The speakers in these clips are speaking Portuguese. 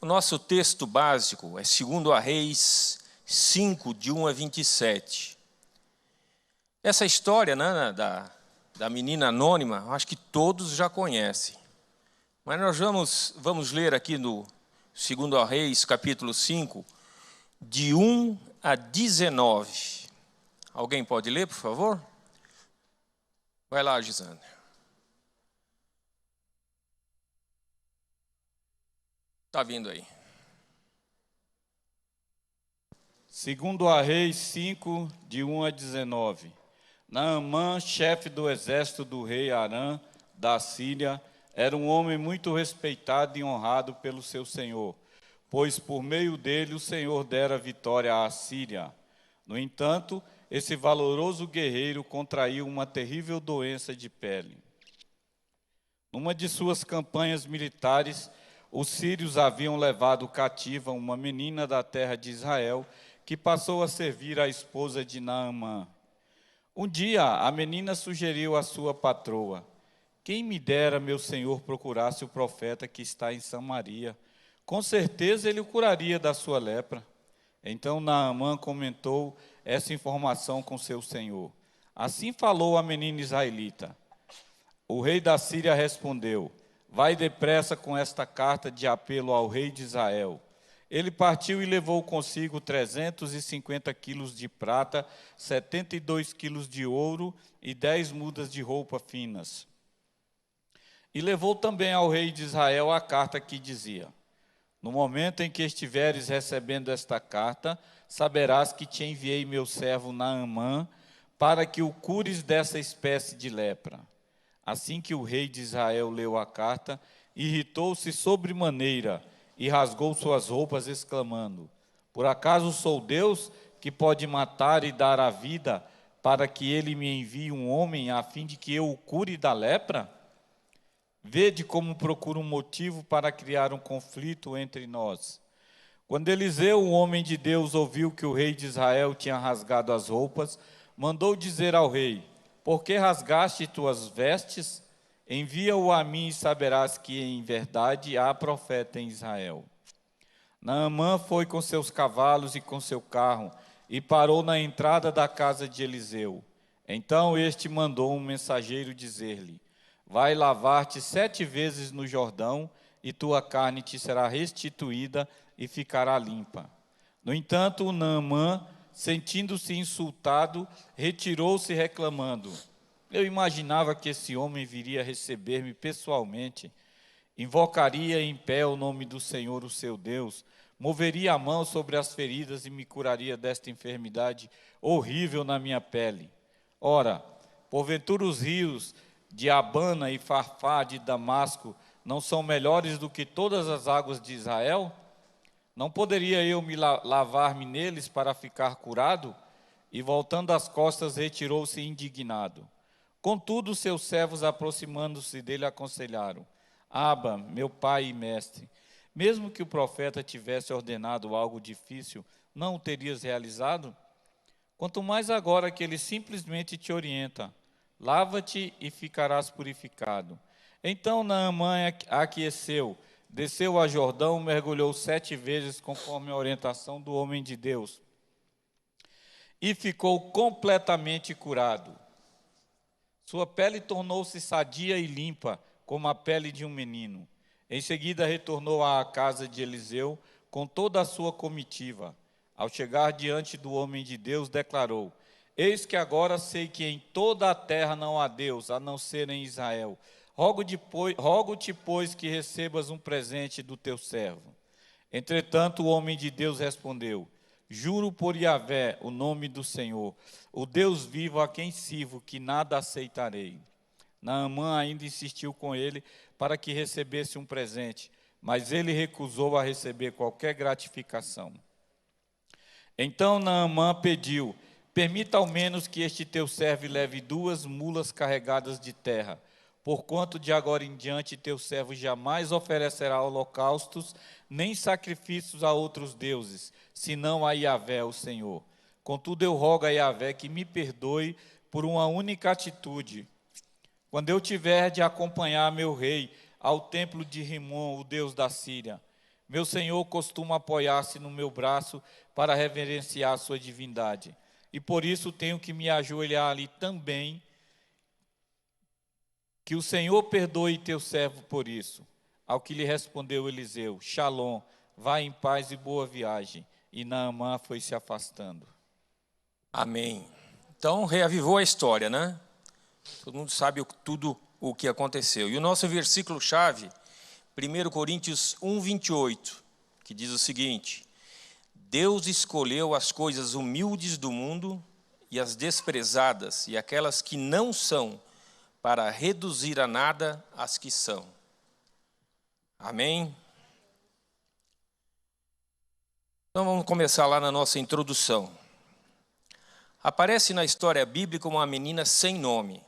O nosso texto básico é 2 Reis 5, de 1 a 27. Essa história, né, da menina anônima, acho que todos já conhecem. Mas nós vamos ler aqui no 2 Reis, capítulo 5, de 1 a 19. Alguém pode ler, por favor? Vai lá, Gisane. Está vindo aí. 2 Reis 5, de 1 a 19. Naamã, chefe do exército do rei Arã, da Síria, era um homem muito respeitado e honrado pelo seu senhor, pois por meio dele o Senhor dera vitória à Síria. No entanto, esse valoroso guerreiro contraiu uma terrível doença de pele. Numa de suas campanhas militares, os sírios haviam levado cativa uma menina da terra de Israel, que passou a servir a esposa de Naamã. Um dia, a menina sugeriu à sua patroa: quem me dera meu senhor procurasse o profeta que está em Samaria. Com certeza ele o curaria da sua lepra. Então Naamã comentou essa informação com seu senhor. Assim falou a menina israelita. O rei da Síria respondeu: vai depressa com esta carta de apelo ao rei de Israel. Ele partiu e levou consigo 350 quilos de prata, 72 quilos de ouro e 10 mudas de roupa finas. E levou também ao rei de Israel a carta que dizia: no momento em que estiveres recebendo esta carta, saberás que te enviei meu servo Naamã, para que o cures dessa espécie de lepra. Assim que o rei de Israel leu a carta, irritou-se sobremaneira e rasgou suas roupas, exclamando: por acaso sou Deus, que pode matar e dar a vida, para que ele me envie um homem, a fim de que eu o cure da lepra? Vede como procuro um motivo para criar um conflito entre nós. Quando Eliseu, o homem de Deus, ouviu que o rei de Israel tinha rasgado as roupas, mandou dizer ao rei: por que rasgaste tuas vestes? Envia-o a mim e saberás que em verdade há profeta em Israel. Naamã foi com seus cavalos e com seu carro e parou na entrada da casa de Eliseu. Então este mandou um mensageiro dizer-lhe: vai lavar-te 7 vezes no Jordão e tua carne te será restituída e ficará limpa. No entanto, Naamã, sentindo-se insultado, retirou-se reclamando: eu imaginava que esse homem viria receber-me pessoalmente, invocaria em pé o nome do Senhor, o seu Deus, moveria a mão sobre as feridas e me curaria desta enfermidade horrível na minha pele. Ora, porventura os rios de Abana e Farfá de Damasco não são melhores do que todas as águas de Israel? Não poderia eu me lavar-me neles para ficar curado? E voltando as costas, retirou-se indignado. Contudo, seus servos, aproximando-se dele, aconselharam: Aba, meu pai e mestre, mesmo que o profeta tivesse ordenado algo difícil, não o terias realizado? Quanto mais agora que ele simplesmente te orienta: lava-te e ficarás purificado. Então Naamã aqueceu, desceu a Jordão, mergulhou 7 vezes conforme a orientação do homem de Deus, e ficou completamente curado. Sua pele tornou-se sadia e limpa, como a pele de um menino. Em seguida retornou à casa de Eliseu com toda a sua comitiva. Ao chegar diante do homem de Deus, declarou: eis que agora sei que em toda a terra não há Deus, a não ser em Israel. Rogo-te, pois, que recebas um presente do teu servo. Entretanto, o homem de Deus respondeu: juro por Yahvé, o nome do Senhor, o Deus vivo a quem sirvo, que nada aceitarei. Naamã ainda insistiu com ele para que recebesse um presente, mas ele recusou a receber qualquer gratificação. Então Naamã pediu: permita ao menos que este teu servo leve 2 mulas carregadas de terra, porquanto de agora em diante teu servo jamais oferecerá holocaustos, nem sacrifícios a outros deuses, senão a Yahvé, o Senhor. Contudo, eu rogo a Yahvé que me perdoe por uma única atitude. Quando eu tiver de acompanhar meu rei ao templo de Rimon, o Deus da Síria, Meu senhor costuma apoiar-se no meu braço para reverenciar a sua divindade. E por isso tenho que me ajoelhar ali também. Que o Senhor perdoe teu servo por isso. Ao que lhe respondeu Eliseu: Shalom, vá em paz e boa viagem. E Naamã foi se afastando. Amém. Então, reavivou a história, né? Todo mundo sabe tudo o que aconteceu. E o nosso versículo-chave, 1 Coríntios 1, 28, que diz o seguinte: Deus escolheu as coisas humildes do mundo e as desprezadas e aquelas que não são, para reduzir a nada as que são. Amém? Então vamos começar lá na nossa introdução. Aparece na história bíblica uma menina sem nome.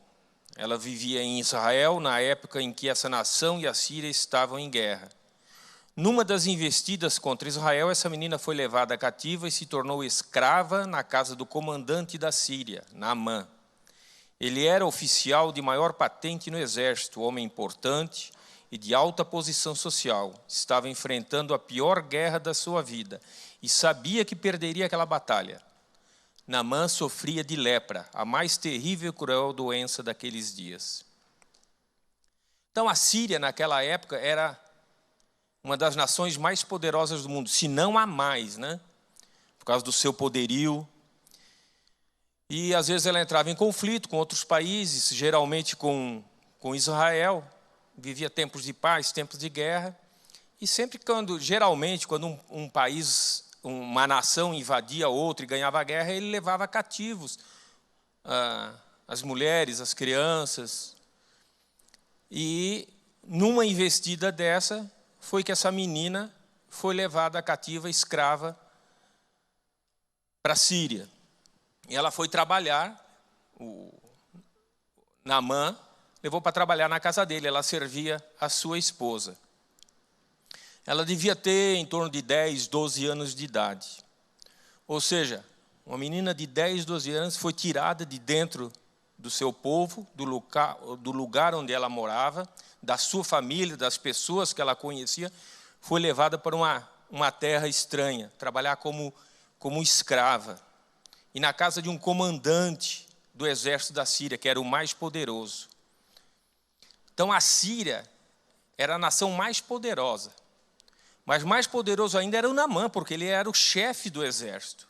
Ela vivia em Israel na época em que essa nação e a Síria estavam em guerra. Numa das investidas contra Israel, essa menina foi levada cativa e se tornou escrava na casa do comandante da Síria, Naamã. Ele era oficial de maior patente no exército, homem importante e de alta posição social. Estava enfrentando a pior guerra da sua vida e sabia que perderia aquela batalha. Naamã sofria de lepra, a mais terrível e cruel doença daqueles dias. Então, a Síria, naquela época, era uma das nações mais poderosas do mundo, se não a mais, né? Por causa do seu poderio. E, às vezes, ela entrava em conflito com outros países, geralmente com Israel. Vivia tempos de paz, tempos de guerra. E sempre geralmente, quando um país, uma nação invadia outra e ganhava a guerra, ele levava cativos as mulheres, as crianças. E, numa investida dessa, foi que essa menina foi levada cativa, escrava, para a Síria. E ela foi trabalhar, Naamã levou para trabalhar na casa dele, ela servia a sua esposa. Ela devia ter em torno de 10, 12 anos de idade. Ou seja, uma menina de 10, 12 anos foi tirada de dentro do seu povo, do lugar onde ela morava, da sua família, das pessoas que ela conhecia, foi levada para uma terra estranha, trabalhar como escrava. E na casa de um comandante do exército da Síria, que era o mais poderoso. Então, a Síria era a nação mais poderosa. Mas mais poderoso ainda era o Naamã, porque ele era o chefe do exército.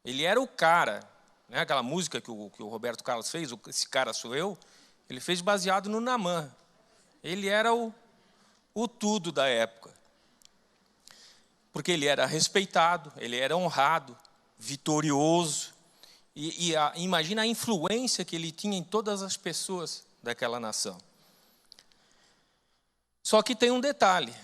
Ele era o cara, né? Aquela música que o Roberto Carlos fez, Esse Cara Sou Eu, ele fez baseado no Naamã. Ele era o tudo da época. Porque ele era respeitado, ele era honrado, vitorioso. Imagina a influência que ele tinha em todas as pessoas daquela nação. Só que tem um detalhe.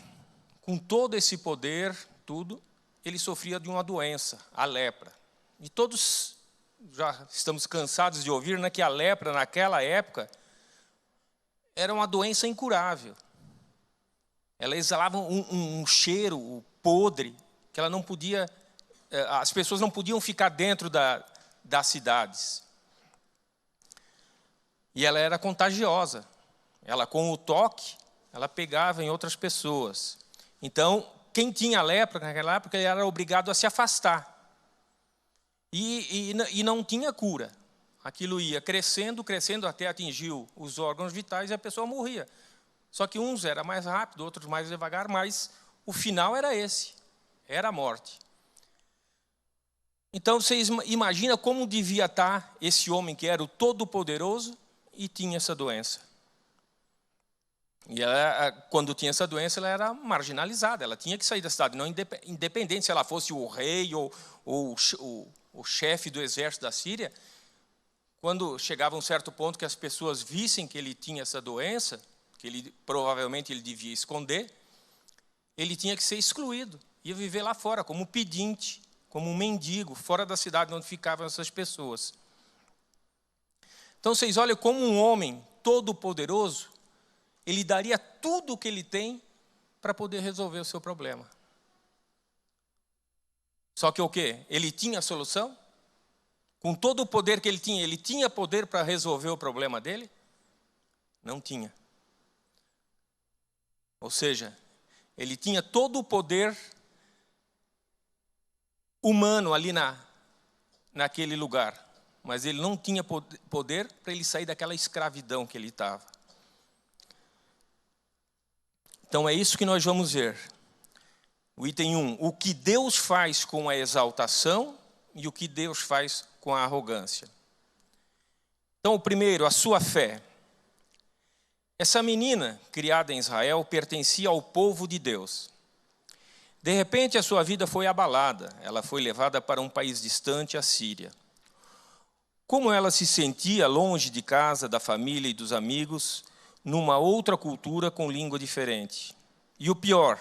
Com todo esse poder, tudo, ele sofria de uma doença, a lepra. E todos já estamos cansados de ouvir, né, que a lepra, naquela época, era uma doença incurável. Ela exalava um cheiro podre, que ela não podia, as pessoas não podiam ficar dentro das cidades. E ela era contagiosa. Ela, com o toque, ela pegava em outras pessoas. Então, quem tinha lepra naquela época, ele era obrigado a se afastar. E não tinha cura. Aquilo ia crescendo, crescendo, até atingiu os órgãos vitais e a pessoa morria. Só que uns era mais rápido, outros mais devagar, mas o final era esse, era a morte. Então, vocês imaginam como devia estar esse homem que era o Todo-Poderoso e tinha essa doença. E ela, quando tinha essa doença, ela era marginalizada, ela tinha que sair da cidade, não independente se ela fosse o rei ou o chefe do exército da Síria. Quando chegava um certo ponto que as pessoas vissem que ele tinha essa doença, que provavelmente ele devia esconder, ele tinha que ser excluído, ia viver lá fora, como um pedinte, como um mendigo, fora da cidade onde ficavam essas pessoas. Então, vocês olham como um homem todo-poderoso, ele daria tudo o que ele tem para poder resolver o seu problema. Só que o quê? Ele tinha a solução? Com todo o poder que ele tinha poder para resolver o problema dele? Não tinha. Ou seja, Ele tinha todo o poder humano ali naquele lugar, mas ele não tinha poder para ele sair daquela escravidão que ele estava. Então é isso que nós vamos ver. O item 1, o que Deus faz com a exaltação e o que Deus faz com a arrogância. Então, o primeiro, a sua fé. Essa menina, criada em Israel, pertencia ao povo de Deus. De repente, a sua vida foi abalada. Ela foi levada para um país distante, a Síria. Como ela se sentia longe de casa, da família e dos amigos, numa outra cultura com língua diferente. E o pior,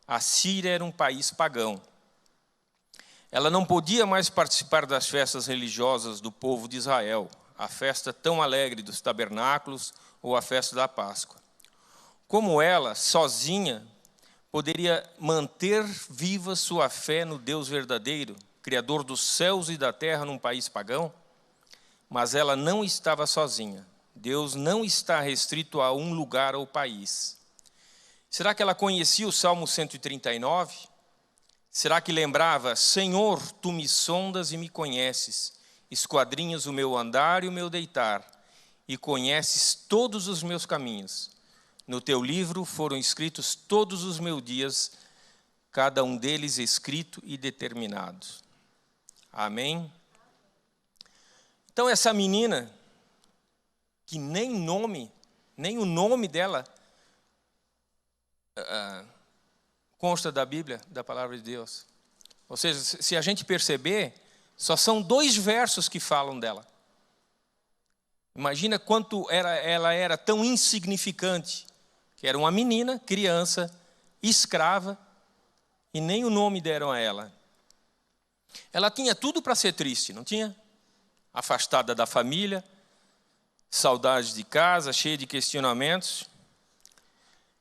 a Síria era um país pagão. Ela não podia mais participar das festas religiosas do povo de Israel, a festa tão alegre dos tabernáculos ou a festa da Páscoa. Como ela, sozinha, poderia manter viva sua fé no Deus verdadeiro, Criador dos céus e da terra num país pagão? Mas ela não estava sozinha. Deus não está restrito a um lugar ou país. Será que ela conhecia o Salmo 139? Será que lembrava, Senhor, tu me sondas e me conheces, esquadrinhas o meu andar e o meu deitar, e conheces todos os meus caminhos. No teu livro foram escritos todos os meus dias, cada um deles escrito e determinado. Amém? Então essa menina, que nem o nome dela consta da Bíblia, da palavra de Deus. Ou seja, se a gente perceber, só são 2 versos que falam dela. Imagina quanto ela era tão insignificante, que era uma menina, criança, escrava, e nem o nome deram a ela. Ela tinha tudo para ser triste, não tinha? Afastada da família, saudade de casa, cheia de questionamentos.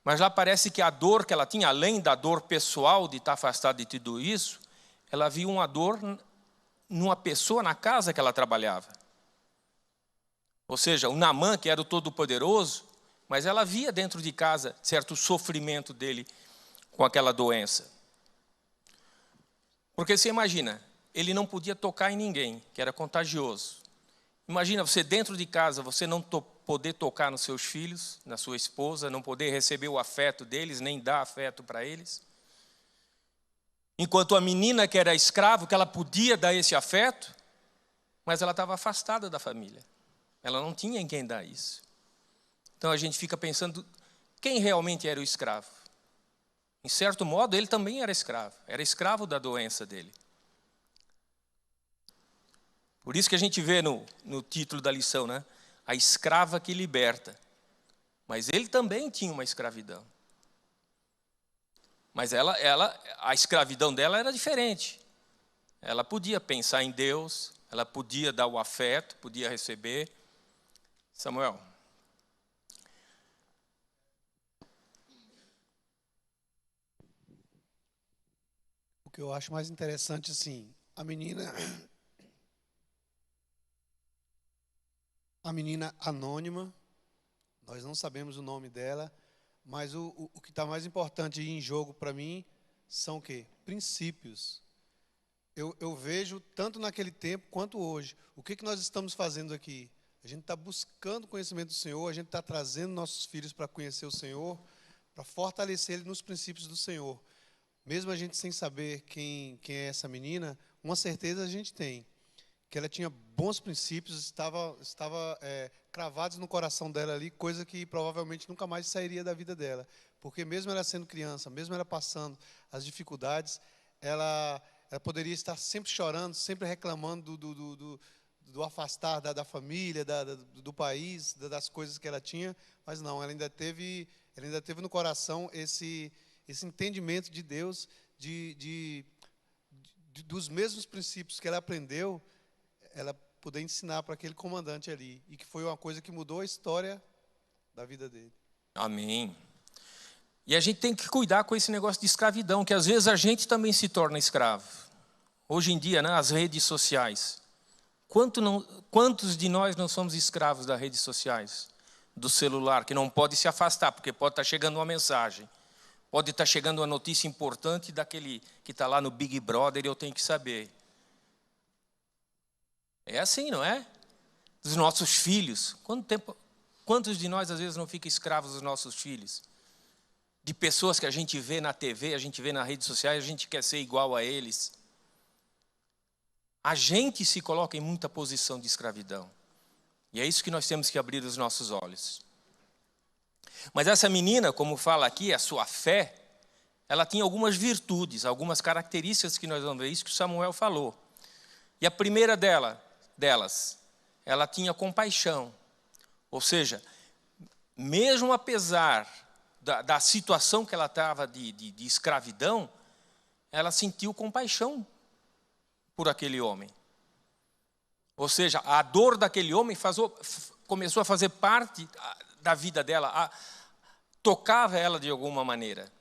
Mas lá parece que a dor que ela tinha, além da dor pessoal de estar afastada de tudo isso, ela viu uma dor numa pessoa na casa que ela trabalhava. Ou seja, o Naamã, que era o Todo-Poderoso, mas ela via dentro de casa certo sofrimento dele com aquela doença. Porque você imagina, ele não podia tocar em ninguém, que era contagioso. Imagina você dentro de casa, você não poder tocar nos seus filhos, na sua esposa, não poder receber o afeto deles, nem dar afeto para eles. Enquanto a menina que era escrava, que ela podia dar esse afeto, mas ela estava afastada da família. Ela não tinha em quem dar isso. Então a gente fica pensando, quem realmente era o escravo? Em certo modo, ele também era escravo da doença dele. Por isso que a gente vê no título da lição, né? A escrava que liberta. Mas ele também tinha uma escravidão. Mas a escravidão dela era diferente. Ela podia pensar em Deus, ela podia dar o afeto, podia receber. Samuel. O que eu acho mais interessante, assim, a menina anônima, nós não sabemos o nome dela, mas o que está mais importante em jogo para mim são o quê? Princípios. Eu vejo tanto naquele tempo quanto hoje. O que nós estamos fazendo aqui? A gente está buscando conhecimento do Senhor, a gente está trazendo nossos filhos para conhecer o Senhor, para fortalecer ele nos princípios do Senhor. Mesmo a gente sem saber quem é essa menina, uma certeza a gente tem, que ela tinha bons princípios, estava cravados no coração dela ali, coisa que provavelmente nunca mais sairia da vida dela. Porque mesmo ela sendo criança, mesmo ela passando as dificuldades, ela poderia estar sempre chorando, sempre reclamando do afastar da família, do país, das coisas que ela tinha, mas não, ela ainda teve no coração esse entendimento de Deus, dos mesmos princípios que ela aprendeu, ela poder ensinar para aquele comandante ali, e que foi uma coisa que mudou a história da vida dele. Amém. E a gente tem que cuidar com esse negócio de escravidão, que às vezes a gente também se torna escravo. Hoje em dia, né, as redes sociais. Quantos de nós não somos escravos das redes sociais? Do celular, que não pode se afastar, porque pode estar chegando uma mensagem. Pode estar chegando uma notícia importante daquele que está lá no Big Brother e eu tenho que saber. É assim, não é? Dos nossos filhos. Quantos de nós, às vezes, não ficam escravos dos nossos filhos? De pessoas que a gente vê na TV, a gente vê nas redes sociais, a gente quer ser igual a eles. A gente se coloca em muita posição de escravidão. E é isso que nós temos que abrir os nossos olhos. Mas essa menina, como fala aqui, a sua fé, ela tinha algumas virtudes, algumas características que nós vamos ver, isso que Samuel falou. E a primeira delas, ela tinha compaixão. Ou seja, mesmo apesar da situação que ela estava de escravidão, ela sentiu compaixão por aquele homem. Ou seja, a dor daquele homem começou a fazer parte da vida dela, tocava ela de alguma maneira.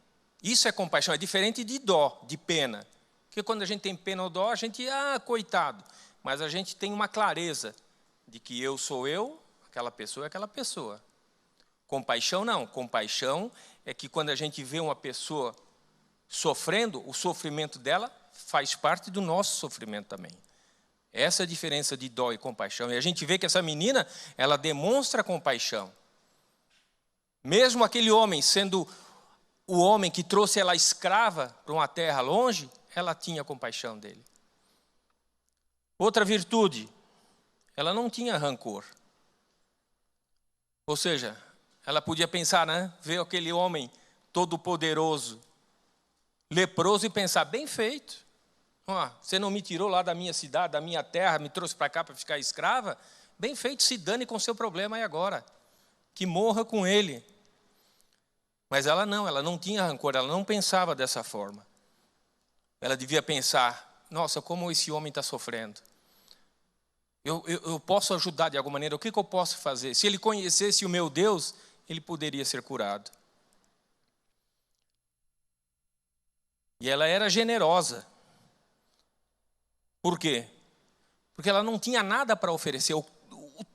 Isso é compaixão, é diferente de dó, de pena. Porque quando a gente tem pena ou dó, a gente, coitado. Mas a gente tem uma clareza de que eu sou eu, aquela pessoa é aquela pessoa. Compaixão não. Compaixão é que quando a gente vê uma pessoa sofrendo, o sofrimento dela faz parte do nosso sofrimento também. Essa é a diferença de dó e compaixão. E a gente vê que essa menina, ela demonstra compaixão. Mesmo aquele homem sendo o homem que trouxe ela escrava para uma terra longe, ela tinha compaixão dele. Outra virtude, ela não tinha rancor. Ou seja, ela podia pensar, né? Ver aquele homem todo poderoso, leproso e pensar, bem feito. Você não me tirou lá da minha cidade, da minha terra, me trouxe para cá para ficar escrava? Bem feito, se dane com seu problema aí agora. Que morra com ele. Mas ela não tinha rancor, ela não pensava dessa forma. Ela devia pensar, nossa, como esse homem está sofrendo. Eu posso ajudar de alguma maneira, o que eu posso fazer? Se ele conhecesse o meu Deus, ele poderia ser curado. E ela era generosa. Por quê? Porque ela não tinha nada para oferecer.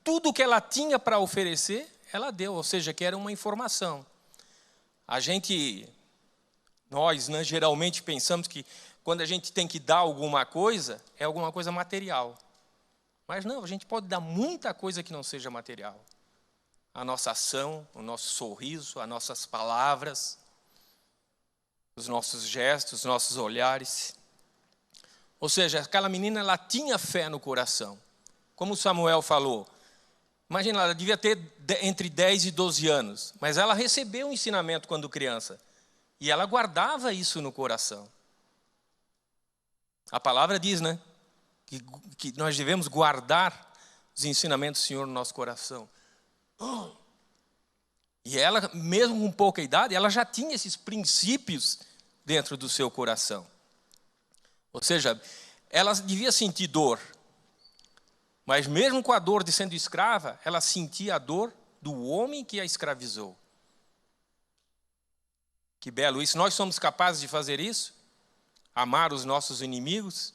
Tudo que ela tinha para oferecer, ela deu, ou seja, que era uma informação. Nós, né, geralmente pensamos que quando a gente tem que dar alguma coisa, é alguma coisa material. Mas não, a gente pode dar muita coisa que não seja material. A nossa ação, o nosso sorriso, as nossas palavras, os nossos gestos, os nossos olhares. Ou seja, aquela menina, ela tinha fé no coração. Como Samuel falou, imagina, ela devia ter entre 10 e 12 anos, mas ela recebeu um ensinamento quando criança. E ela guardava isso no coração. A palavra diz, né? Que nós devemos guardar os ensinamentos do Senhor no nosso coração. E ela, mesmo com pouca idade, ela já tinha esses princípios dentro do seu coração. Ou seja, ela devia sentir dor. Mas mesmo com a dor de sendo escrava, ela sentia a dor do homem que a escravizou. Que belo isso. Nós somos capazes de fazer isso? Amar os nossos inimigos?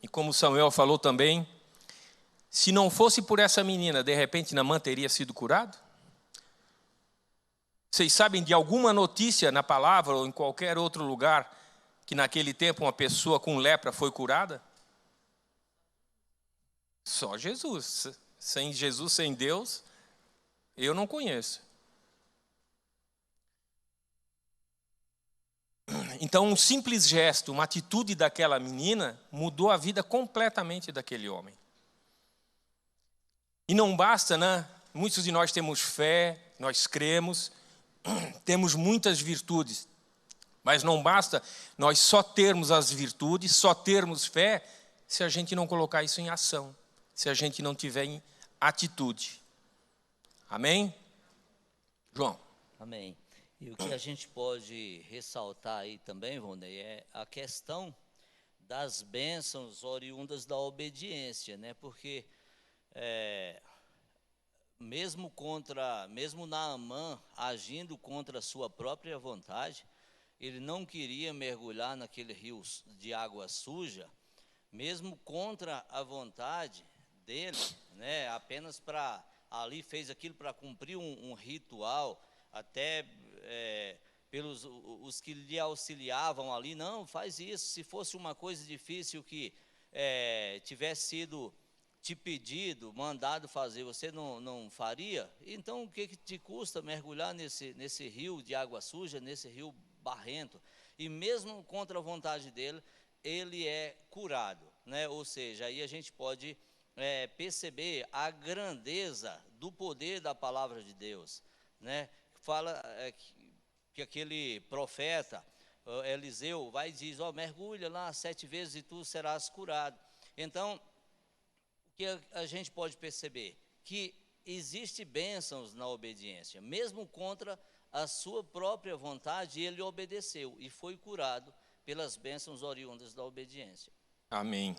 E como Samuel falou também, se não fosse por essa menina, de repente Naamã teria sido curado? Vocês sabem de alguma notícia na palavra ou em qualquer outro lugar que naquele tempo uma pessoa com lepra foi curada? Só Jesus. Sem Jesus, sem Deus, eu não conheço. Então, um simples gesto, uma atitude daquela menina mudou a vida completamente daquele homem. E não basta, né? Muitos de nós temos fé, nós cremos, temos muitas virtudes, mas não basta nós só termos as virtudes, só termos fé, se a gente não colocar isso em ação, se a gente não tiver em atitude. Amém? João. Amém. E o que a gente pode ressaltar aí também, Rondei, é a questão das bênçãos oriundas da obediência, né? Porque mesmo Naamã agindo contra a sua própria vontade, ele não queria mergulhar naquele rio de água suja, mesmo contra a vontade dele, né? Apenas para ali, fez aquilo para cumprir um ritual, até pelos os que lhe auxiliavam ali, não, faz isso, se fosse uma coisa difícil que tivesse sido te pedido, mandado fazer, você não faria? Então, o que te custa mergulhar nesse rio de água suja, nesse rio barrento? E mesmo contra a vontade dele, ele é curado, né? Ou seja, aí a gente pode perceber a grandeza do poder da palavra de Deus, né? Fala que aquele profeta, Eliseu, vai e diz, mergulha lá 7 vezes e tu serás curado. Então, o que a gente pode perceber? Que existe bênçãos na obediência, mesmo contra a sua própria vontade, ele obedeceu e foi curado pelas bênçãos oriundas da obediência. Amém.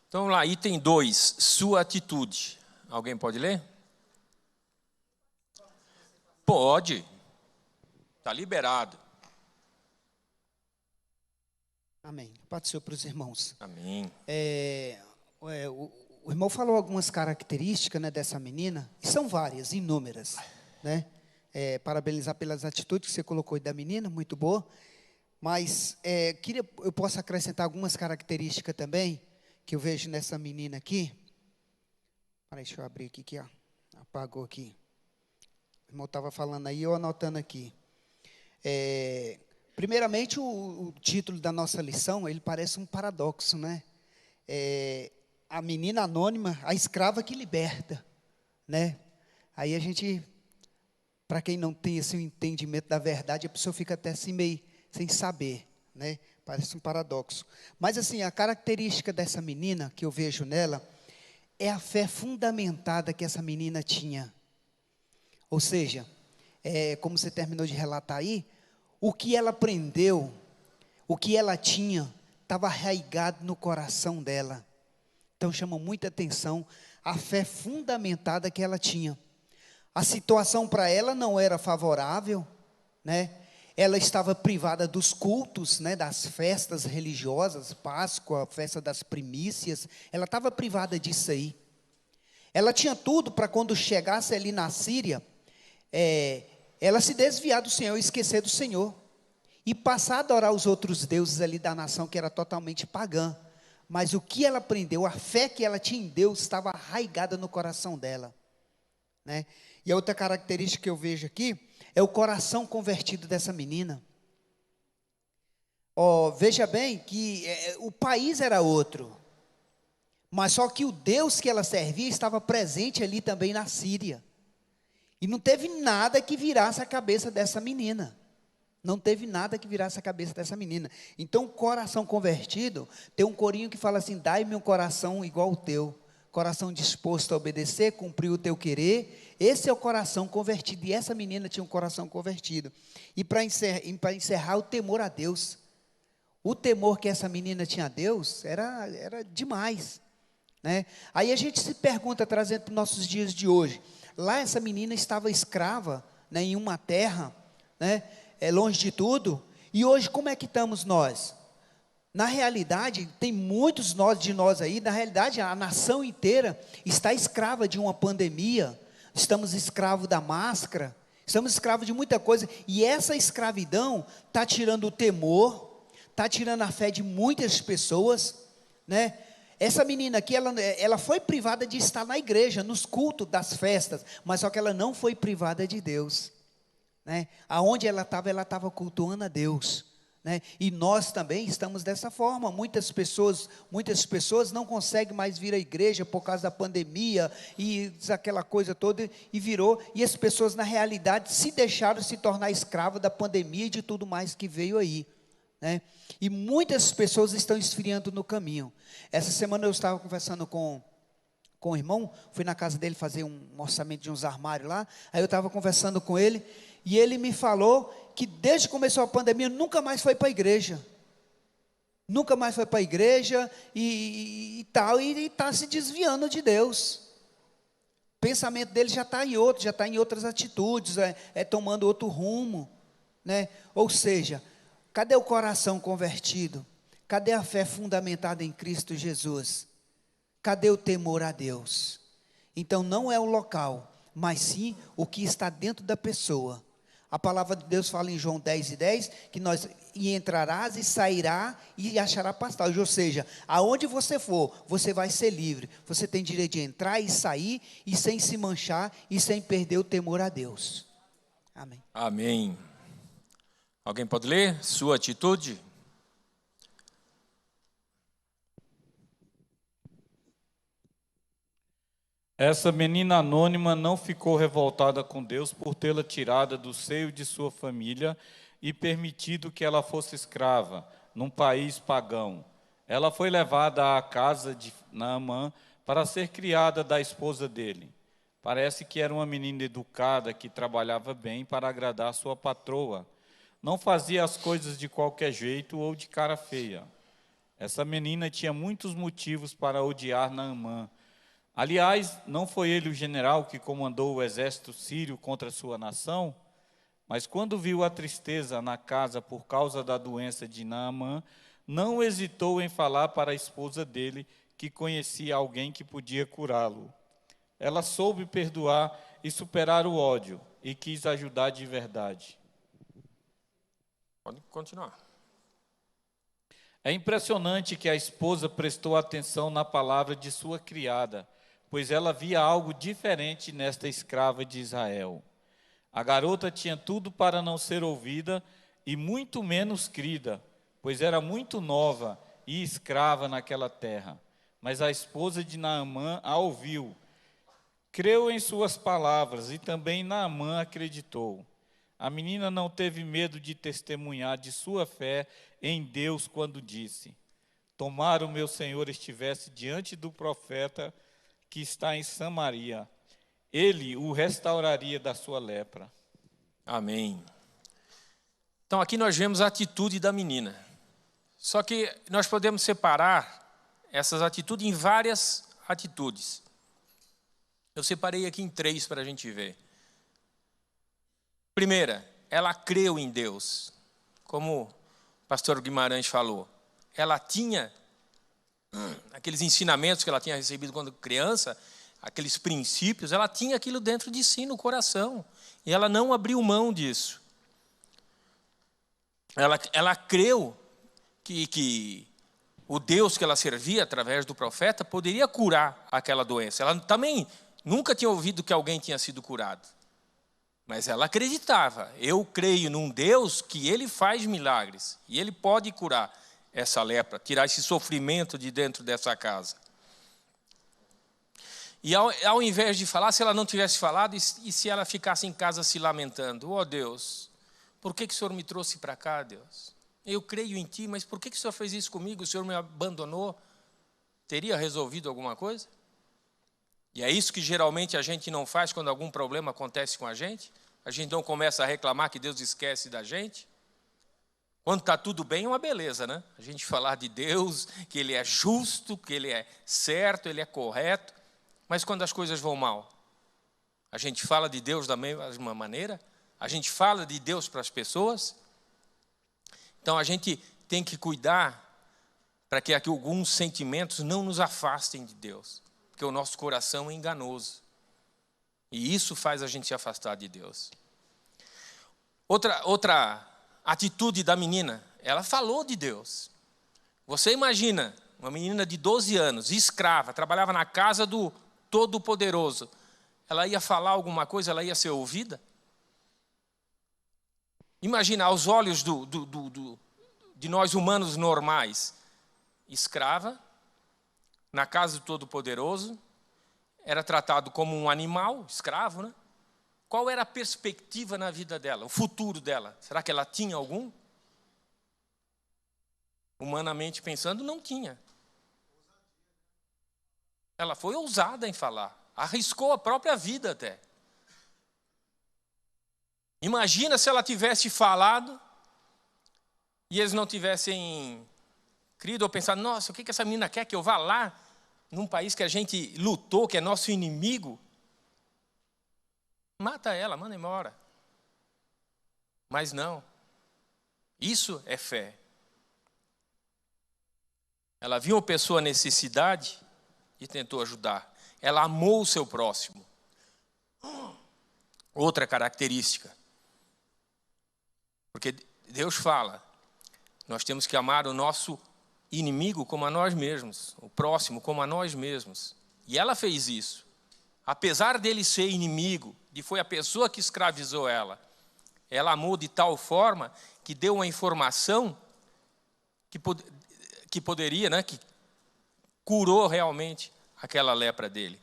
Então vamos lá, item 2, sua atitude. Alguém pode ler? Pode. Está liberado. Amém. Paz do Senhor para os irmãos. Amém. O irmão falou algumas características, né, dessa menina, e são várias, inúmeras, né? Parabenizar pelas atitudes que você colocou aí da menina, muito boa. Mas eu posso acrescentar algumas características também, que eu vejo nessa menina aqui. Deixa eu abrir aqui, ó. Apagou aqui. O irmão estava falando aí, eu anotando aqui. Primeiramente, o título da nossa lição, ele parece um paradoxo, né? A menina anônima, a escrava que liberta, né? Aí a gente, para quem não tem esse entendimento da verdade, a pessoa fica até assim meio sem saber, né? Parece um paradoxo. Mas assim, a característica dessa menina que eu vejo nela é a fé fundamentada que essa menina tinha. Ou seja, como você terminou de relatar aí, o que ela aprendeu, o que ela tinha, estava arraigado no coração dela. Então chama muita atenção a fé fundamentada que ela tinha. A situação para ela não era favorável, né? Ela estava privada dos cultos, né, das festas religiosas, Páscoa, festa das primícias, ela estava privada disso aí. Ela tinha tudo para quando chegasse ali na Síria, ela se desviar do Senhor, esquecer do Senhor, e passar a adorar os outros deuses ali da nação que era totalmente pagã. Mas o que ela aprendeu, a fé que ela tinha em Deus, estava arraigada no coração dela, né? E a outra característica que eu vejo aqui é o coração convertido dessa menina. Veja bem que o país era outro, mas só que o Deus que ela servia estava presente ali também na Síria. E não teve nada que virasse a cabeça dessa menina. Não teve nada que virasse a cabeça dessa menina. Então, o coração convertido, tem um corinho que fala assim, dai-me um coração igual ao teu. Coração disposto a obedecer, cumprir o teu querer. Esse é o coração convertido. E essa menina tinha um coração convertido. E para encerrar, o temor a Deus. O temor que essa menina tinha a Deus era demais, né? Aí a gente se pergunta, trazendo para os nossos dias de hoje. Lá essa menina estava escrava, né, em uma terra, né, longe de tudo. E hoje como é que estamos nós? Na realidade, tem muitos de nós aí, na realidade a nação inteira está escrava de uma pandemia, estamos escravos da máscara, estamos escravos de muita coisa, e essa escravidão está tirando o temor, está tirando a fé de muitas pessoas, né? Essa menina aqui, ela foi privada de estar na igreja, nos cultos das festas, mas só que ela não foi privada de Deus, né? Aonde ela estava cultuando a Deus, né? E nós também estamos dessa forma. Muitas pessoas não conseguem mais vir à igreja por causa da pandemia e aquela coisa toda, e as pessoas na realidade se deixaram se tornar escravas da pandemia e de tudo mais que veio aí, né? E muitas pessoas estão esfriando no caminho. Essa semana eu estava conversando com o irmão, fui na casa dele fazer um orçamento de uns armários lá, aí eu estava conversando com ele, e ele me falou que desde que começou a pandemia, nunca mais foi para a igreja. Nunca mais foi para a igreja e tal, e está se desviando de Deus. O pensamento dele já está em outras atitudes, tomando outro rumo, né? Ou seja, cadê o coração convertido? Cadê a fé fundamentada em Cristo Jesus? Cadê o temor a Deus? Então não é o local, mas sim o que está dentro da pessoa. A palavra de Deus fala em João 10:10, que entrarás e sairá e achará pastagem. Ou seja, aonde você for, você vai ser livre. Você tem direito de entrar e sair, e sem se manchar, e sem perder o temor a Deus. Amém. Amém. Alguém pode ler? Sua atitude? Essa menina anônima não ficou revoltada com Deus por tê-la tirada do seio de sua família e permitido que ela fosse escrava num país pagão. Ela foi levada à casa de Naamã para ser criada da esposa dele. Parece que era uma menina educada que trabalhava bem para agradar sua patroa. Não fazia as coisas de qualquer jeito ou de cara feia. Essa menina tinha muitos motivos para odiar Naamã. Aliás, não foi ele o general que comandou o exército sírio contra sua nação? Mas quando viu a tristeza na casa por causa da doença de Naamã, não hesitou em falar para a esposa dele que conhecia alguém que podia curá-lo. Ela soube perdoar e superar o ódio e quis ajudar de verdade. Pode continuar. É impressionante que a esposa prestou atenção na palavra de sua criada, pois ela via algo diferente nesta escrava de Israel. A garota tinha tudo para não ser ouvida e muito menos crida, pois era muito nova e escrava naquela terra. Mas a esposa de Naamã a ouviu, creu em suas palavras e também Naamã acreditou. A menina não teve medo de testemunhar de sua fé em Deus quando disse: tomara o meu Senhor estivesse diante do profeta que está em Samaria, ele o restauraria da sua lepra. Amém. Então aqui nós vemos a atitude da menina. Só que nós podemos separar essas atitudes em várias atitudes. Eu separei aqui em 3 para a gente ver. Primeira, ela creu em Deus. Como o pastor Guimarães falou, ela tinha aqueles ensinamentos que ela tinha recebido quando criança, aqueles princípios, ela tinha aquilo dentro de si, no coração. E ela não abriu mão disso. Ela creu que o Deus que ela servia, através do profeta, poderia curar aquela doença. Ela também nunca tinha ouvido que alguém tinha sido curado. Mas ela acreditava. Eu creio num Deus que Ele faz milagres. E Ele pode curar essa lepra, tirar esse sofrimento de dentro dessa casa. E ao invés de falar, se ela não tivesse falado, e se ela ficasse em casa se lamentando: ó Deus, por que o Senhor me trouxe para cá, Deus? Eu creio em Ti, mas por que o Senhor fez isso comigo? O Senhor me abandonou? Teria resolvido alguma coisa? E é isso que geralmente a gente não faz quando algum problema acontece com a gente. A gente não começa a reclamar que Deus esquece da gente. Quando está tudo bem, é uma beleza, né? A gente falar de Deus, que Ele é justo, que Ele é certo, Ele é correto. Mas quando as coisas vão mal, a gente fala de Deus da mesma maneira? A gente fala de Deus para as pessoas? Então a gente tem que cuidar para que alguns sentimentos não nos afastem de Deus. Porque o nosso coração é enganoso. E isso faz a gente se afastar de Deus. Outra atitude da menina, ela falou de Deus. Você imagina, uma menina de 12 anos, escrava, trabalhava na casa do Todo-Poderoso. Ela ia falar alguma coisa, ela ia ser ouvida? Imagina, aos olhos de nós humanos normais, escrava, na casa do Todo-Poderoso, era tratado como um animal, escravo, né? Qual era a perspectiva na vida dela, o futuro dela? Será que ela tinha algum? Humanamente pensando, não tinha. Ela foi ousada em falar, arriscou a própria vida até. Imagina se ela tivesse falado e eles não tivessem crido ou pensado: nossa, o que essa menina quer que eu vá lá, num país que a gente lutou, que é nosso inimigo? Mata ela, manda embora. Mas não. Isso é fé. Ela viu uma pessoa em necessidade e tentou ajudar. ela amou o seu próximo. Outra característica. Porque Deus fala, nós temos que amar o nosso inimigo como a nós mesmos, o próximo como a nós mesmos. E ela fez isso. Apesar dele ser inimigo, foi a pessoa que escravizou ela, ela amou de tal forma que deu uma informação que poderia, né, que curou realmente aquela lepra dele.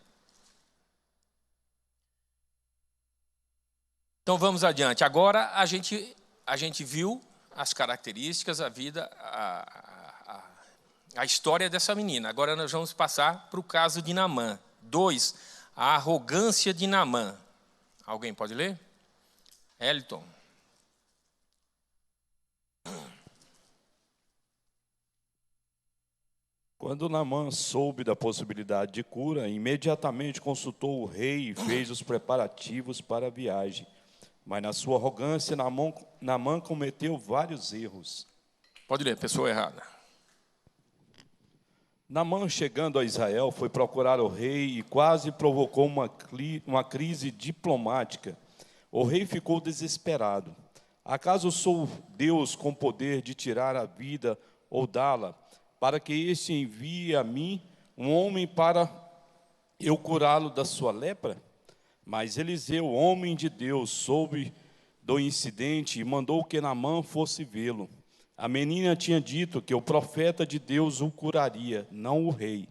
Então vamos adiante. Agora a gente viu as características, a vida, a história dessa menina. Agora nós vamos passar para o caso de Naamã. 2, a arrogância de Naamã. Alguém pode ler? Elton. Quando Naamã soube da possibilidade de cura, imediatamente consultou o rei e fez os preparativos para a viagem. Mas na sua arrogância, Naamã cometeu vários erros. Pode ler, pessoa errada. Naamã, chegando a Israel, foi procurar o rei e quase provocou uma crise diplomática. O rei ficou desesperado. Acaso sou Deus com poder de tirar a vida ou dá-la, para que este envie a mim um homem para eu curá-lo da sua lepra? Mas Eliseu, homem de Deus, soube do incidente e mandou que Naamã fosse vê-lo. A menina tinha dito que o profeta de Deus o curaria, não o rei.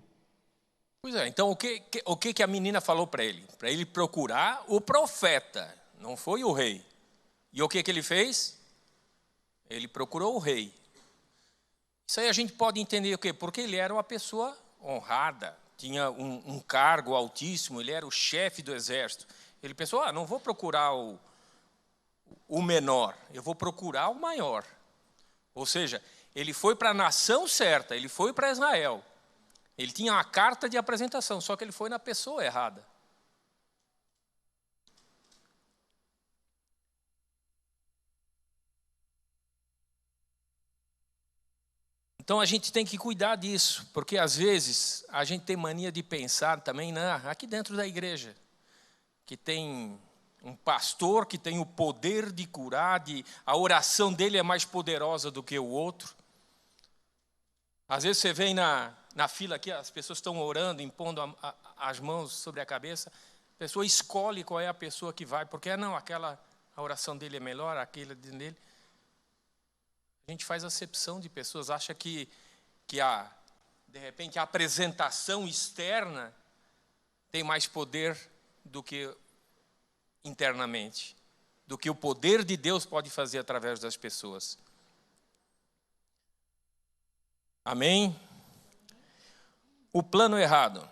Pois é, então o que a menina falou para ele? Para ele procurar o profeta, não foi o rei. E o que ele fez? Ele procurou o rei. Isso aí a gente pode entender o quê? Porque ele era uma pessoa honrada, tinha um cargo altíssimo, ele era o chefe do exército. Ele pensou, não vou procurar o menor, eu vou procurar o maior. Ou seja, ele foi para a nação certa, ele foi para Israel. Ele tinha uma carta de apresentação, só que ele foi na pessoa errada. Então a gente tem que cuidar disso, porque às vezes a gente tem mania de pensar também, aqui dentro da igreja, que tem um pastor que tem o poder de curar, a oração dele é mais poderosa do que o outro. Às vezes você vem na fila aqui, as pessoas estão orando, impondo as mãos sobre a cabeça, a pessoa escolhe qual é a pessoa que vai, porque a oração dele é melhor, aquela dele. A gente faz acepção de pessoas, acha que de repente a apresentação externa tem mais poder do que internamente, do que o poder de Deus pode fazer através das pessoas. Amém? O plano errado.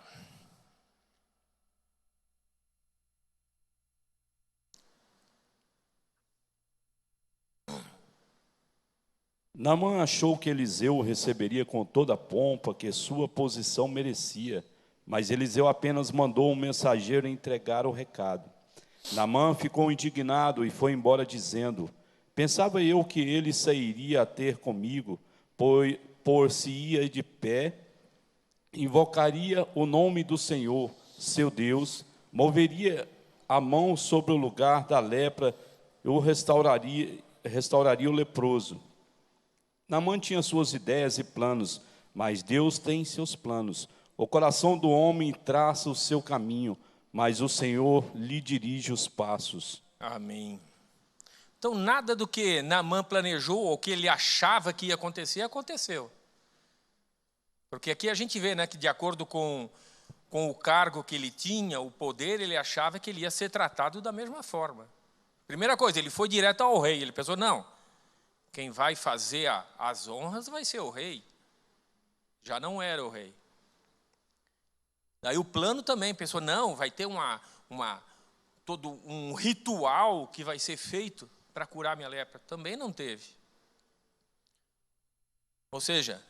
Naamã achou que Eliseu o receberia com toda a pompa que sua posição merecia, mas Eliseu apenas mandou um mensageiro entregar o recado. Naamã ficou indignado e foi embora dizendo, pensava eu que ele sairia a ter comigo, por-se-ia de pé, invocaria o nome do Senhor, seu Deus, moveria a mão sobre o lugar da lepra e o restauraria o leproso. Naamã tinha suas ideias e planos, mas Deus tem seus planos. O coração do homem traça o seu caminho, mas o Senhor lhe dirige os passos. Amém. Então, nada do que Naamã planejou ou que ele achava que ia acontecer, aconteceu. Porque aqui a gente vê, que de acordo com o cargo que ele tinha, o poder, ele achava que ele ia ser tratado da mesma forma. Primeira coisa, ele foi direto ao rei. Ele pensou, não, quem vai fazer as honras vai ser o rei. Já não era o rei. Daí o plano também pensou, não, vai ter todo um ritual que vai ser feito para curar minha lepra. Também não teve. Ou seja,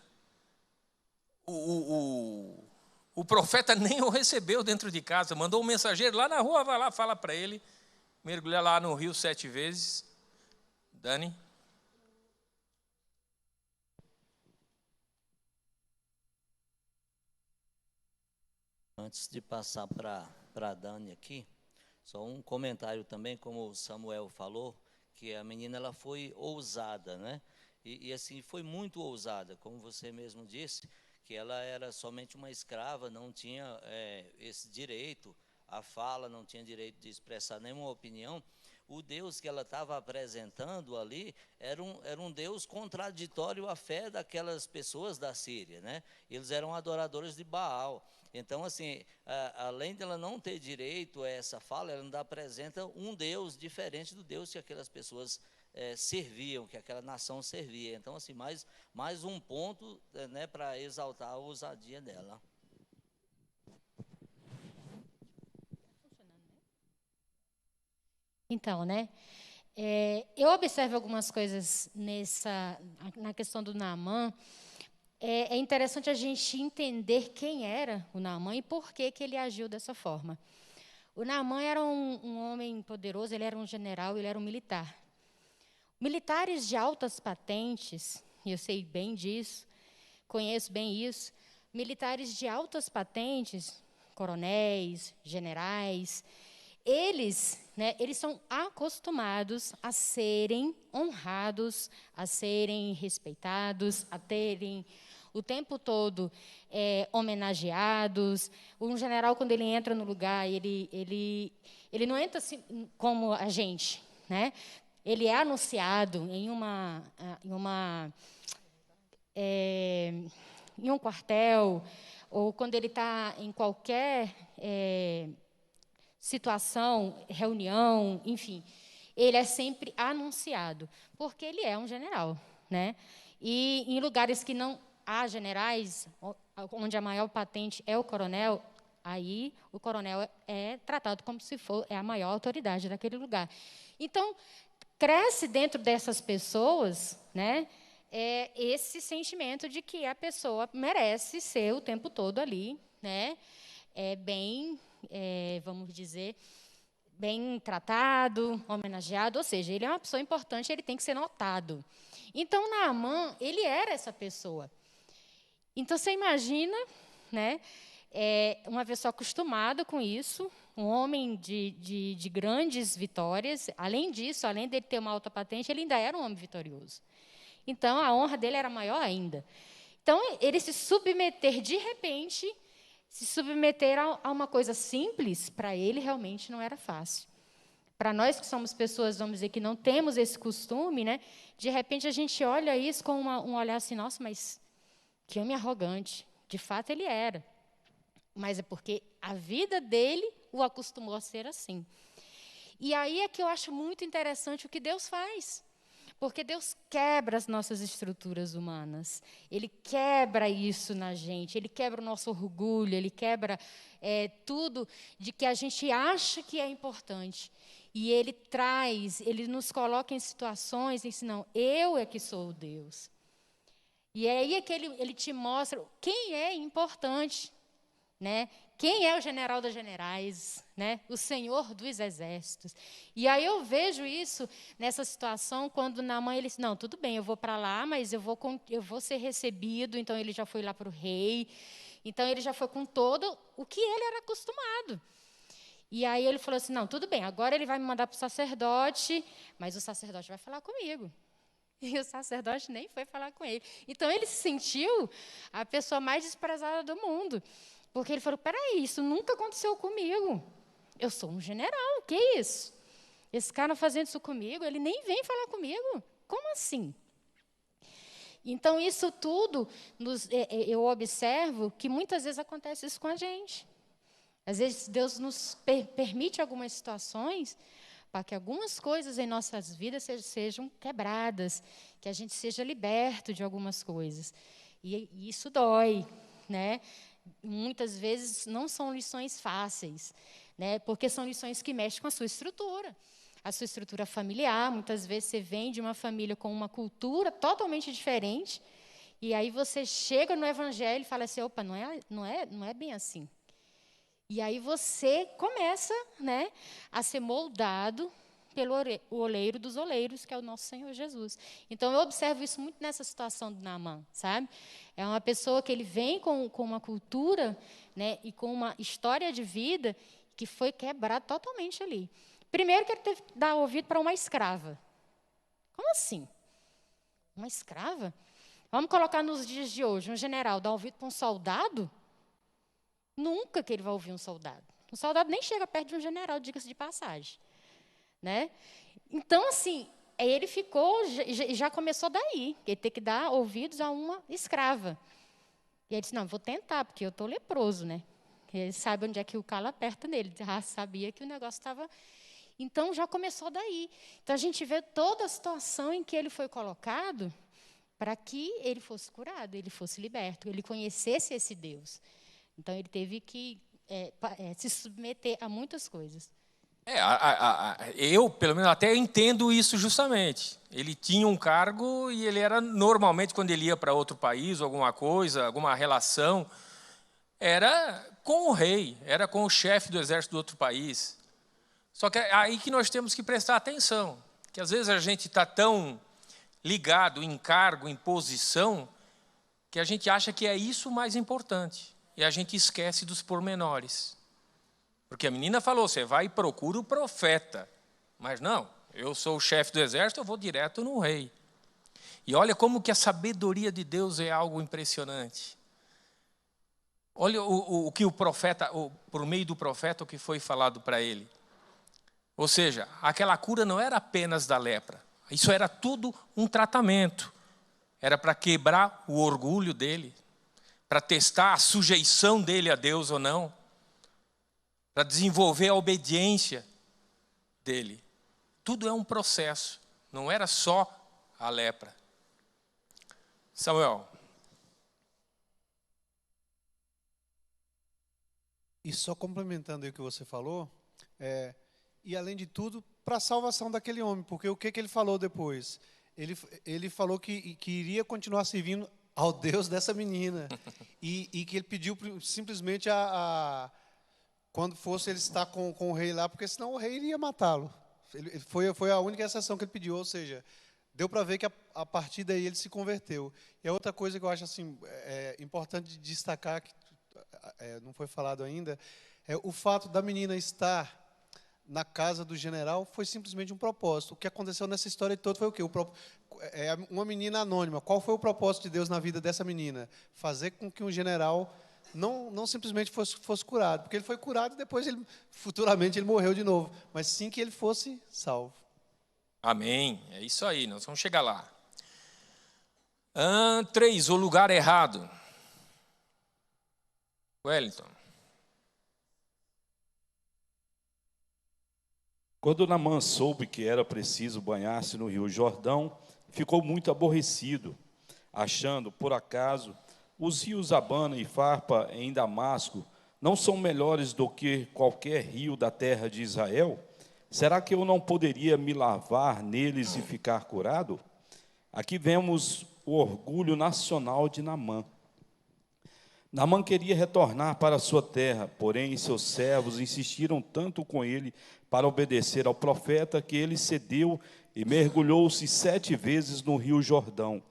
o profeta nem o recebeu dentro de casa, mandou um mensageiro lá na rua, vai lá, fala para ele, mergulhar lá no rio 7 vezes. Dani? Antes de passar para a Dani aqui, só um comentário também, como o Samuel falou, que a menina ela foi ousada, né? E assim, foi muito ousada, como você mesmo disse, que ela era somente uma escrava, não tinha esse direito à fala, não tinha direito de expressar nenhuma opinião. O Deus que ela estava apresentando ali era um Deus contraditório à fé daquelas pessoas da Síria, né? Eles eram adoradores de Baal. Então, assim, além dela não ter direito a essa fala, ela ainda apresenta um Deus diferente do Deus que aquelas pessoas serviam, que aquela nação servia. Então, assim, mais um ponto, né, para exaltar a ousadia dela. Então, né? Eu observo algumas coisas na questão do Naamã. É interessante a gente entender quem era o Naamã e por que ele agiu dessa forma. O Naamã era um homem poderoso, ele era um general, ele era um militar. Militares de altas patentes, e eu sei bem disso, conheço bem isso, militares de altas patentes, coronéis, generais, eles são acostumados a serem honrados, a serem respeitados, a terem o tempo todo homenageados. Um general, quando ele entra no lugar, ele não entra assim como a gente, né? Ele é anunciado em um quartel, ou quando ele está em qualquer situação, reunião, enfim, ele é sempre anunciado, porque ele é um general, né? E em lugares que não há generais, onde a maior patente é o coronel, aí o coronel é tratado como se for a maior autoridade daquele lugar. Então, cresce dentro dessas pessoas, né, esse sentimento de que a pessoa merece ser o tempo todo ali, né, vamos dizer, bem tratado, homenageado, ou seja, ele é uma pessoa importante, ele tem que ser notado. Então, Naamã, ele era essa pessoa. Então, você imagina, né, uma pessoa acostumada com isso, um homem de grandes vitórias. Além disso, além dele ter uma alta patente, ele ainda era um homem vitorioso. Então, a honra dele era maior ainda. Então, ele se submeter, de repente, se submeter a uma coisa simples, para ele realmente não era fácil. Para nós que somos pessoas, vamos dizer, que não temos esse costume, né, de repente a gente olha isso com um olhar assim, nossa, mas que homem arrogante. De fato, ele era. Mas é porque a vida dele o acostumou a ser assim. E aí é que eu acho muito interessante o que Deus faz. Porque Deus quebra as nossas estruturas humanas. Ele quebra isso na gente. Ele quebra o nosso orgulho. Ele quebra tudo de que a gente acha que é importante. E ele nos coloca em situações em que, não, eu é que sou o Deus. E aí é que ele te mostra quem é importante, né? Quem é o general dos generais, né? O Senhor dos exércitos. E aí eu vejo isso nessa situação, quando Naamã ele disse, não, tudo bem, eu vou para lá, mas eu vou ser recebido. Então, ele já foi lá para o rei. Então, ele já foi com todo o que ele era acostumado. E aí ele falou assim, não, tudo bem, agora ele vai me mandar para o sacerdote, mas o sacerdote vai falar comigo. E o sacerdote nem foi falar com ele. Então, ele se sentiu a pessoa mais desprezada do mundo. Porque ele falou, peraí, isso nunca aconteceu comigo. Eu sou um general, que isso? Esse cara fazendo isso comigo, ele nem vem falar comigo. Como assim? Então, isso tudo, eu observo que muitas vezes acontece isso com a gente. Às vezes, Deus nos permite algumas situações para que algumas coisas em nossas vidas sejam quebradas, que a gente seja liberto de algumas coisas. E isso dói, né? Muitas vezes não são lições fáceis, né? Porque são lições que mexem com a sua estrutura familiar. Muitas vezes você vem de uma família com uma cultura totalmente diferente, e aí você chega no Evangelho e fala assim, opa, não é bem assim. E aí você começa, né, a ser moldado pelo o oleiro dos oleiros, que é o nosso Senhor Jesus. Então, eu observo isso muito nessa situação do Naamã, sabe? É uma pessoa que ele vem com uma cultura, né, e com uma história de vida que foi quebrada totalmente ali. Primeiro que ele teve que dar ouvido para uma escrava. Como assim? Uma escrava? Vamos colocar nos dias de hoje, um general dá ouvido para um soldado? Nunca que ele vai ouvir um soldado. Um soldado nem chega perto de um general, diga-se de passagem. Né? Então, assim, ele ficou, já começou daí, ele ter que dar ouvidos a uma escrava. E ele disse, não, vou tentar, porque eu estou leproso, né? Ele sabe onde é que o calo aperta nele, já sabia que o negócio estava... Então, já começou daí. Então, a gente vê toda a situação em que ele foi colocado para que ele fosse curado, ele fosse liberto, ele conhecesse esse Deus. Então, ele teve que se submeter a muitas coisas. Eu, pelo menos, até entendo isso justamente. Ele tinha um cargo e ele era, normalmente, quando ele ia para outro país, alguma coisa, alguma relação, era com o rei, era com o chefe do exército do outro país. Só que é aí que nós temos que prestar atenção, que às vezes a gente está tão ligado em cargo, em posição, que a gente acha que é isso o mais importante. E a gente esquece dos pormenores. Porque a menina falou, você vai e procura o profeta. Mas não, eu sou o chefe do exército, eu vou direto no rei. E olha como que a sabedoria de Deus é algo impressionante. Olha o que o profeta, por meio do profeta, o que foi falado para ele. Ou seja, aquela cura não era apenas da lepra. Isso era tudo um tratamento. Era para quebrar o orgulho dele, para testar a sujeição dele a Deus ou não, para desenvolver a obediência dele. Tudo é um processo, não era só a lepra. Samuel. E só complementando aí o que você falou, e além de tudo, para a salvação daquele homem, porque o que ele falou depois? Ele falou que iria continuar servindo ao Deus dessa menina, e que ele pediu simplesmente quando fosse ele estar com o rei lá, porque senão o rei iria matá-lo. Foi a única exceção que ele pediu, ou seja, deu para ver que a partir daí ele se converteu. E a outra coisa que eu acho assim, importante de destacar, que não foi falado ainda, é o fato da menina estar na casa do general foi simplesmente um propósito. O que aconteceu nessa história toda foi o quê? Uma menina anônima. Qual foi o propósito de Deus na vida dessa menina? Fazer com que um general não simplesmente fosse curado, porque ele foi curado e depois, futuramente, ele morreu de novo, mas sim que ele fosse salvo. Amém. É isso aí, nós vamos chegar lá. 3, o lugar errado. Wellington. Quando Naamã soube que era preciso banhar-se no rio Jordão, ficou muito aborrecido, achando, por acaso, os rios Abana e Farpa em Damasco não são melhores do que qualquer rio da terra de Israel? Será que eu não poderia me lavar neles e ficar curado? Aqui vemos o orgulho nacional de Naamã. Naamã queria retornar para a sua terra, porém seus servos insistiram tanto com ele para obedecer ao profeta que ele cedeu e mergulhou-se 7 vezes no rio Jordão.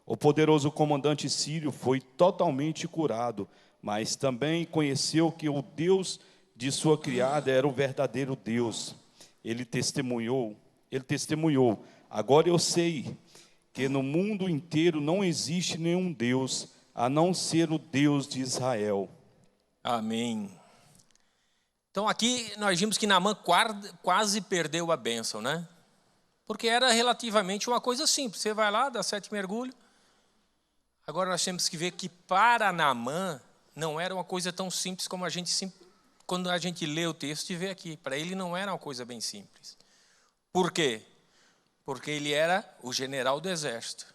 O poderoso comandante sírio foi totalmente curado, mas também conheceu que o Deus de sua criada era o verdadeiro Deus. Ele testemunhou, agora eu sei que no mundo inteiro não existe nenhum Deus, a não ser o Deus de Israel. Amém. Então aqui nós vimos que Naamã quase perdeu a bênção, né? Porque era relativamente uma coisa simples. Você vai lá, dá 7 mergulhos. Agora nós temos que ver que para Naamã não era uma coisa tão simples como quando a gente lê o texto e vê aqui. Para ele não era uma coisa bem simples. Por quê? Porque ele era o general do exército.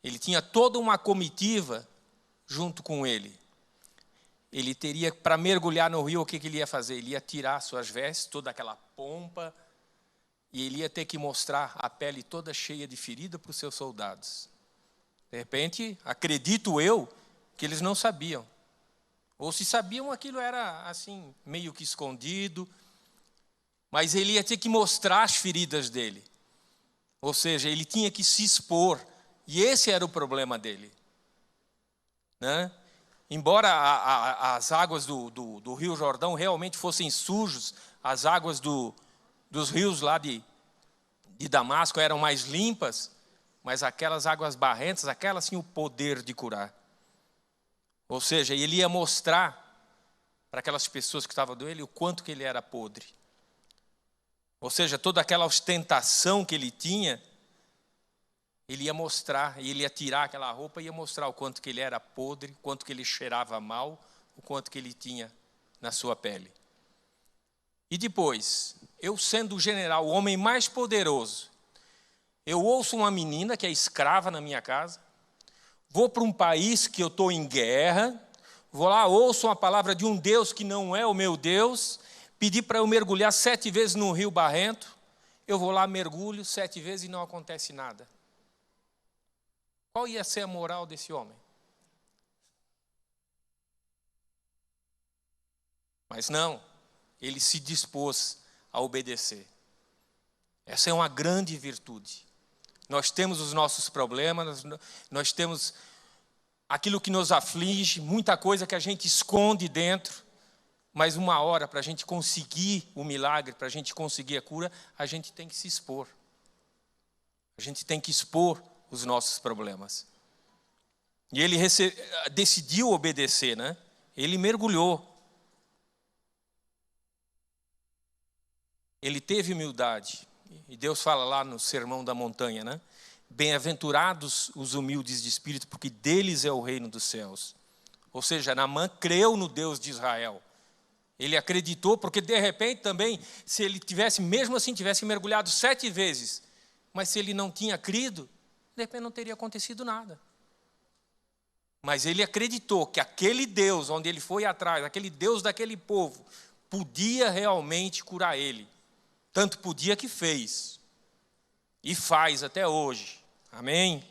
Ele tinha toda uma comitiva junto com ele. Ele teria, para mergulhar no rio, o que ele ia fazer? Ele ia tirar suas vestes, toda aquela pompa, e ele ia ter que mostrar a pele toda cheia de ferida para os seus soldados. De repente, acredito eu, que eles não sabiam. Ou se sabiam, aquilo era assim, meio que escondido. mas ele ia ter que mostrar as feridas dele. Ou seja, ele tinha que se expor, e esse era o problema dele, né? Embora as águas do Rio Jordão realmente fossem sujas, as águas dos rios lá de Damasco eram mais limpas, mas aquelas águas barrentas, aquelas tinham o poder de curar. Ou seja, ele ia mostrar para aquelas pessoas que estavam dele o quanto que ele era podre. Ou seja, toda aquela ostentação que ele tinha, ele ia mostrar, ele ia tirar aquela roupa e ia mostrar o quanto que ele era podre, o quanto que ele cheirava mal, o quanto que ele tinha na sua pele. E depois, eu sendo o general, o homem mais poderoso, eu ouço uma menina que é escrava na minha casa, vou para um país que eu estou em guerra, vou lá, ouço uma palavra de um Deus que não é o meu Deus, pedir para eu mergulhar 7 vezes no rio barrento, eu vou lá, mergulho 7 vezes e não acontece nada. Qual ia ser a moral desse homem? Mas não, ele se dispôs a obedecer. Essa é uma grande virtude. Nós temos os nossos problemas, nós temos aquilo que nos aflige, muita coisa que a gente esconde dentro, mas uma hora, para a gente conseguir o milagre, para a gente conseguir a cura, a gente tem que se expor. A gente tem que expor os nossos problemas. E ele decidiu obedecer, né? Ele mergulhou. Ele teve humildade. E Deus fala lá no Sermão da Montanha, né? Bem-aventurados os humildes de espírito, porque deles é o reino dos céus. Ou seja, Naamã creu no Deus de Israel. Ele acreditou, porque de repente também, se ele tivesse, mesmo assim, tivesse mergulhado 7 vezes, mas se ele não tinha crido, de repente não teria acontecido nada. Mas ele acreditou que aquele Deus, onde ele foi atrás, aquele Deus daquele povo, podia realmente curar ele. Tanto podia que fez. E faz até hoje. Amém?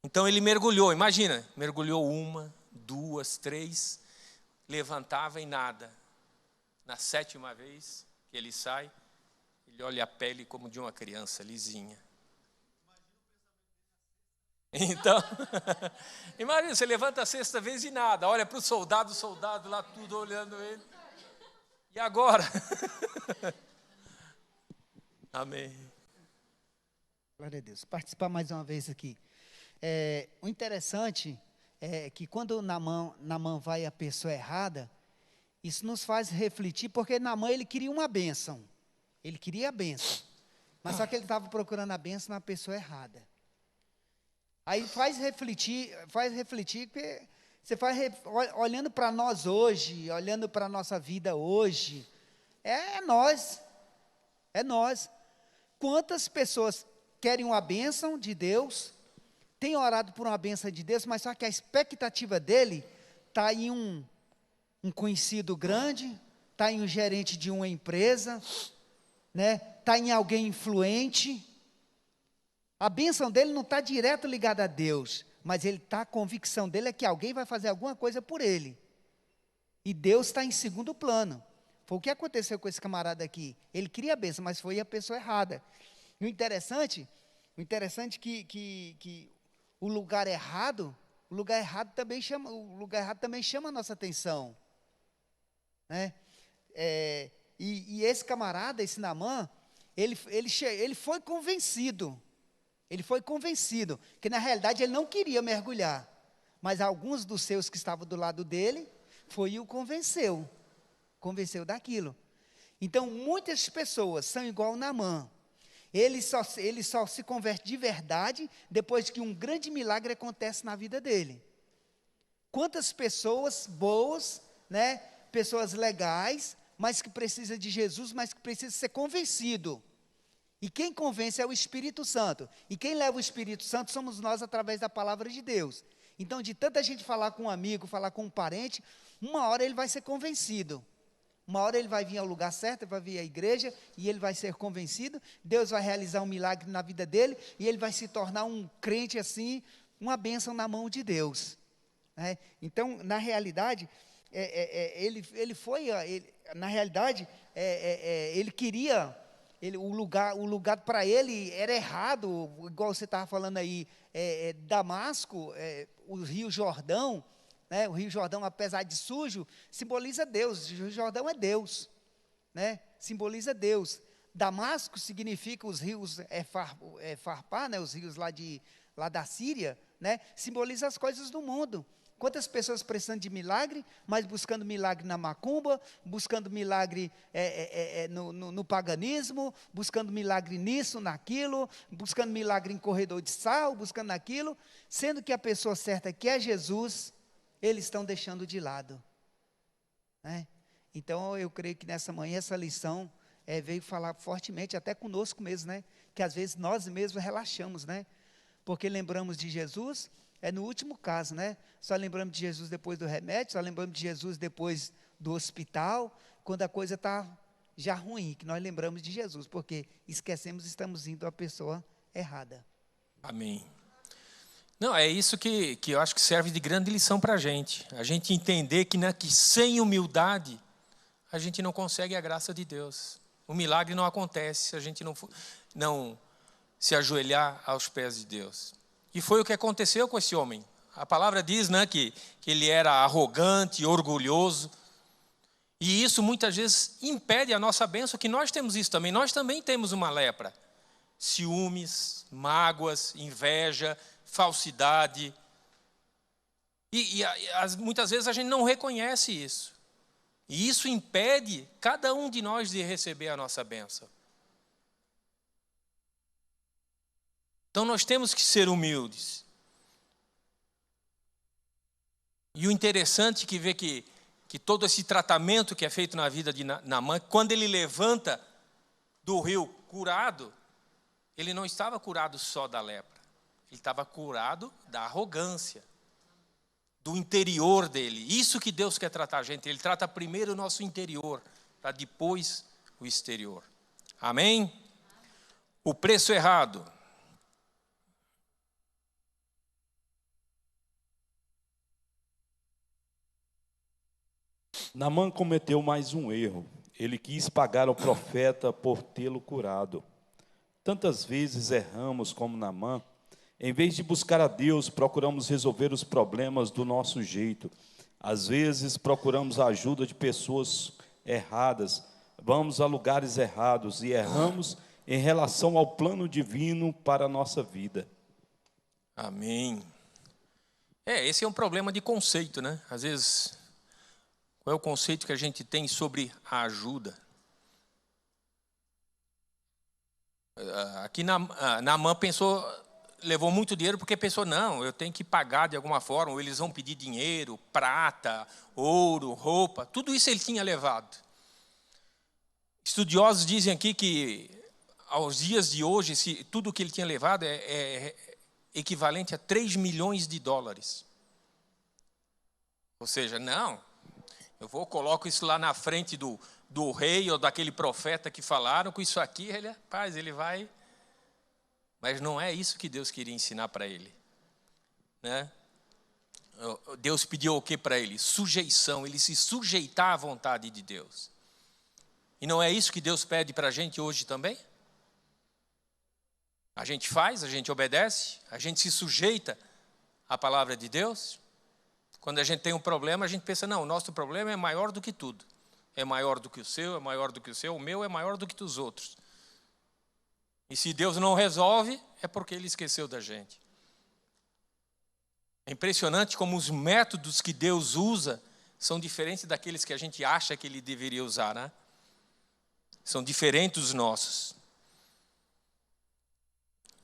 Então ele mergulhou, imagina, mergulhou 1, 2, 3, levantava e nada. Na 7ª vez que ele sai, ele olha a pele como de uma criança lisinha. Então, imagina, você levanta a 6ª vez e nada, olha para o soldado lá tudo olhando ele. E agora? Amém. Glória a Deus. Participar mais uma vez aqui. O interessante é que quando Naamã vai a pessoa errada, isso nos faz refletir, porque Naamã ele queria uma bênção. Ele queria a bênção. Mas só que ele estava procurando a bênção na pessoa errada. Aí faz refletir, porque você vai olhando para nós hoje, olhando para a nossa vida hoje, é nós. Quantas pessoas querem uma bênção de Deus, têm orado por uma bênção de Deus, mas só que a expectativa dele está em um conhecido grande, está em um gerente de uma empresa, né? Está em alguém influente. A bênção dele não está direto ligada a Deus, mas a convicção dele é que alguém vai fazer alguma coisa por ele. E Deus está em segundo plano. Foi o que aconteceu com esse camarada aqui. Ele queria a bênção, mas foi a pessoa errada. E o interessante que o lugar errado também chama a nossa atenção, né? E esse camarada, esse Naamã, ele foi convencido. Ele foi convencido que, na realidade, ele não queria mergulhar. Mas alguns dos seus que estavam do lado dele, foi e o convenceu. Convenceu daquilo. Então, muitas pessoas são igual Naamã. Ele só se converte de verdade depois que um grande milagre acontece na vida dele. Quantas pessoas boas, né, pessoas legais, mas que precisam de Jesus, mas que precisam ser convencido. E quem convence é o Espírito Santo. E quem leva o Espírito Santo somos nós através da palavra de Deus. Então, de tanta gente falar com um amigo, falar com um parente, uma hora ele vai ser convencido. Uma hora ele vai vir ao lugar certo, vai vir à igreja e ele vai ser convencido. Deus vai realizar um milagre na vida dele e ele vai se tornar um crente assim, uma bênção na mão de Deus. Então, na realidade, ele foi, na realidade, ele queria, o lugar para ele era errado, igual você estava falando aí, Damasco, o Rio Jordão, né, o Rio Jordão, apesar de sujo, simboliza Deus. O Rio Jordão é Deus, né, simboliza Deus. Damasco significa os rios, Farpar, né, os rios lá da Síria, né, simboliza as coisas do mundo. Quantas pessoas precisando de milagre, mas buscando milagre na macumba, buscando milagre no paganismo, buscando milagre nisso, naquilo, buscando milagre em corredor de sal, buscando naquilo, sendo que a pessoa certa, que é Jesus, eles estão deixando de lado, né? Então, eu creio que nessa manhã, essa lição veio falar fortemente, até conosco mesmo, né? Que às vezes nós mesmos relaxamos, né? Porque lembramos de Jesus, no último caso, né? Só lembramos de Jesus depois do remédio, só lembramos de Jesus depois do hospital, quando a coisa está já ruim, que nós lembramos de Jesus, porque esquecemos, estamos indo à pessoa errada. Amém. Não, é isso que eu acho que serve de grande lição para a gente entender que sem humildade, a gente não consegue a graça de Deus. O milagre não acontece se a gente não se ajoelhar aos pés de Deus. E foi o que aconteceu com esse homem. A palavra diz, né, que ele era arrogante, orgulhoso. E isso muitas vezes impede a nossa bênção, que nós temos isso também. Nós também temos uma lepra. Ciúmes, mágoas, inveja, falsidade. E muitas vezes a gente não reconhece isso. E isso impede cada um de nós de receber a nossa bênção. Então nós temos que ser humildes. E o interessante que vê que todo esse tratamento que é feito na vida de Naamã, quando ele levanta do rio curado, ele não estava curado só da lepra. Ele estava curado da arrogância, do interior dele. Isso que Deus quer tratar a gente. Ele trata primeiro o nosso interior, para depois o exterior. Amém? O preço errado. Naamã cometeu mais um erro. Ele quis pagar ao profeta por tê-lo curado. Tantas vezes erramos como Naamã. Em vez de buscar a Deus, procuramos resolver os problemas do nosso jeito. Às vezes procuramos a ajuda de pessoas erradas, vamos a lugares errados e erramos em relação ao plano divino para a nossa vida. Amém. Esse é um problema de conceito, né? Às vezes, qual é o conceito que a gente tem sobre a ajuda? Aqui Naamã levou muito dinheiro porque pensou, não, eu tenho que pagar de alguma forma, ou eles vão pedir dinheiro, prata, ouro, roupa, tudo isso ele tinha levado. Estudiosos dizem aqui que, aos dias de hoje, tudo que ele tinha levado é equivalente a 3 milhões de dólares. Ou seja, não, coloco isso lá na frente do rei ou daquele profeta que falaram, com isso aqui, ele vai... Mas não é isso que Deus queria ensinar para ele, né? Deus pediu o que para ele? Sujeição, ele se sujeitar à vontade de Deus. E não é isso que Deus pede para a gente hoje também? A gente faz, a gente obedece, a gente se sujeita à palavra de Deus. Quando a gente tem um problema, a gente pensa, não, o nosso problema é maior do que tudo. É maior do que o seu, é maior do que o seu, o meu é maior do que dos outros. E se Deus não resolve, é porque Ele esqueceu da gente. É impressionante como os métodos que Deus usa são diferentes daqueles que a gente acha que Ele deveria usar, né? São diferentes dos nossos.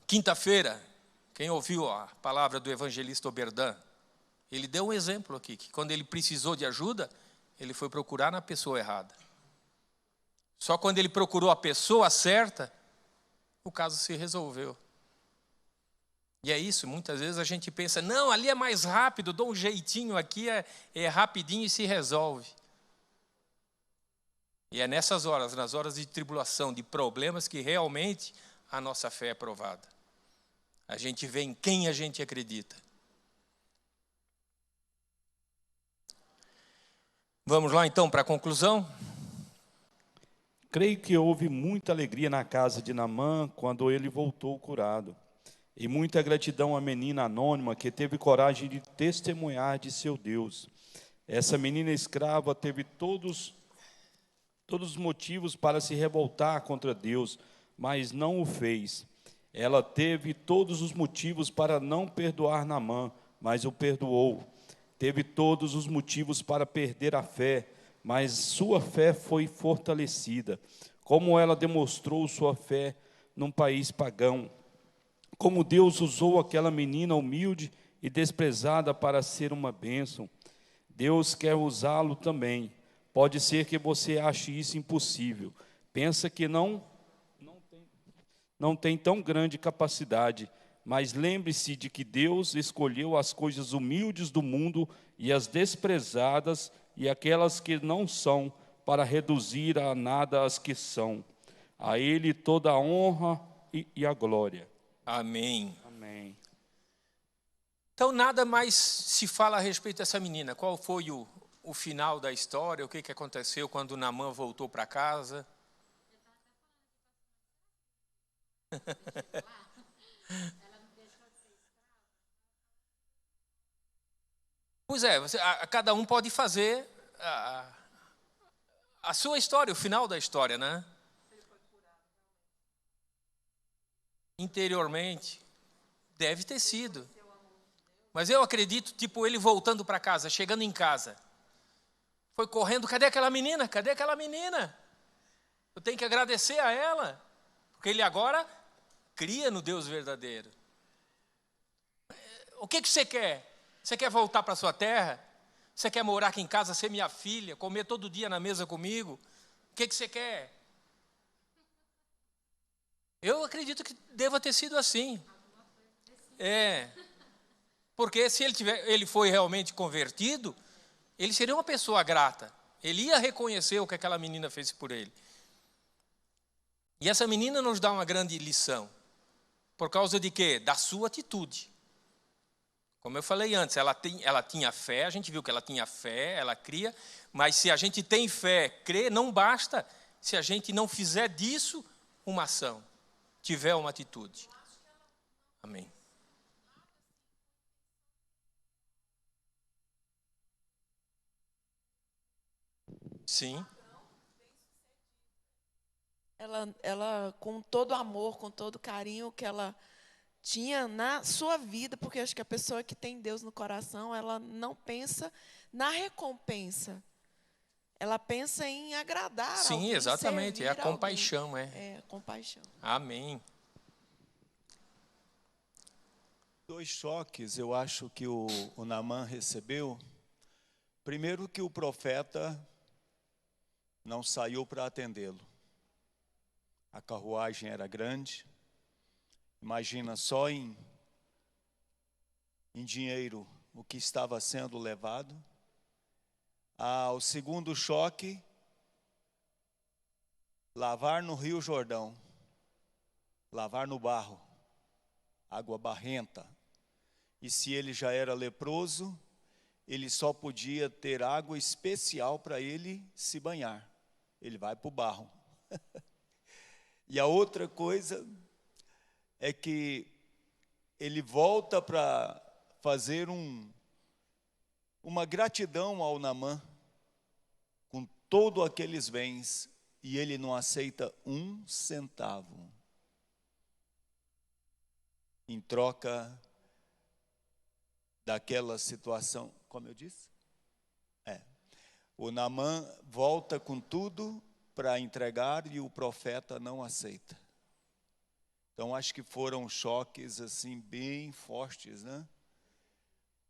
Quinta-feira, quem ouviu a palavra do evangelista Oberdan, ele deu um exemplo aqui, que quando ele precisou de ajuda, ele foi procurar na pessoa errada. Só quando ele procurou a pessoa certa, o caso se resolveu. E é isso, muitas vezes a gente pensa, não, ali é mais rápido, dou um jeitinho aqui, é rapidinho e se resolve. E é nessas horas, nas horas de tribulação, de problemas, que realmente a nossa fé é provada. A gente vê em quem a gente acredita. Vamos lá então para a conclusão? Creio que houve muita alegria na casa de Naamã quando ele voltou curado. E muita gratidão à menina anônima que teve coragem de testemunhar de seu Deus. Essa menina escrava teve todos os motivos para se revoltar contra Deus, mas não o fez. Ela teve todos os motivos para não perdoar Naamã, mas o perdoou. Teve todos os motivos para perder a fé, mas sua fé foi fortalecida. Como ela demonstrou sua fé num país pagão. Como Deus usou aquela menina humilde e desprezada para ser uma bênção. Deus quer usá-lo também. Pode ser que você ache isso impossível. Pensa que não tem tão grande capacidade. Mas lembre-se de que Deus escolheu as coisas humildes do mundo e as desprezadas e aquelas que não são, para reduzir a nada as que são. A Ele toda a honra e a glória. Amém. Amém. Então, nada mais se fala a respeito dessa menina. Qual foi o final da história? O que aconteceu quando Naamã voltou para casa? Pois é, cada um pode fazer a sua história, o final da história, né? Interiormente, deve ter sido. Mas eu acredito, tipo, ele voltando para casa, chegando em casa. Foi correndo, cadê aquela menina? Cadê aquela menina? Eu tenho que agradecer a ela, porque ele agora cria no Deus verdadeiro. O que você quer? Você quer voltar para a sua terra? Você quer morar aqui em casa, ser minha filha, comer todo dia na mesa comigo? O que você quer? Eu acredito que deva ter sido assim. Porque se ele foi realmente convertido, ele seria uma pessoa grata. Ele ia reconhecer o que aquela menina fez por ele. E essa menina nos dá uma grande lição. Por causa de quê? Da sua atitude. Como eu falei antes, ela tinha fé, a gente viu que ela tinha fé, ela cria, mas se a gente tem fé, crê, não basta se a gente não fizer disso uma ação, tiver uma atitude. Amém. Sim. Ela, com todo amor, com todo carinho que ela tinha na sua vida, porque acho que a pessoa que tem Deus no coração, ela não pensa na recompensa. Ela pensa em agradar Sim, alguém, exatamente, é a servir compaixão. alguém. É a compaixão. Amém. 2 choques eu acho que o Naamã recebeu. Primeiro, que o profeta não saiu para atendê-lo. A carruagem era grande. Imagina só em dinheiro o que estava sendo levado. O segundo choque, lavar no Rio Jordão, lavar no barro, água barrenta. E se ele já era leproso, ele só podia ter água especial para ele se banhar. Ele vai para o barro. E a outra coisa é que ele volta para fazer uma gratidão ao Naamã, com todos aqueles bens, e ele não aceita 1 centavo. Em troca daquela situação, como eu disse? O Naamã volta com tudo para entregar e o profeta não aceita. Então, acho que foram choques assim bem fortes, né?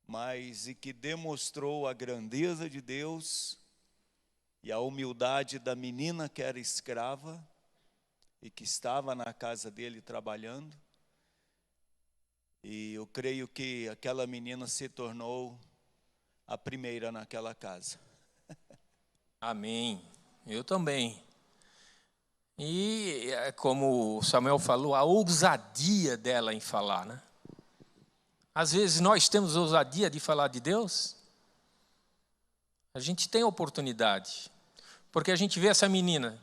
Mas e que demonstrou a grandeza de Deus e a humildade da menina que era escrava e que estava na casa dele trabalhando. E eu creio que aquela menina se tornou a primeira naquela casa. Amém. Eu também. E, como o Samuel falou, a ousadia dela em falar, né? Às vezes nós temos ousadia de falar de Deus. A gente tem oportunidade. Porque a gente vê essa menina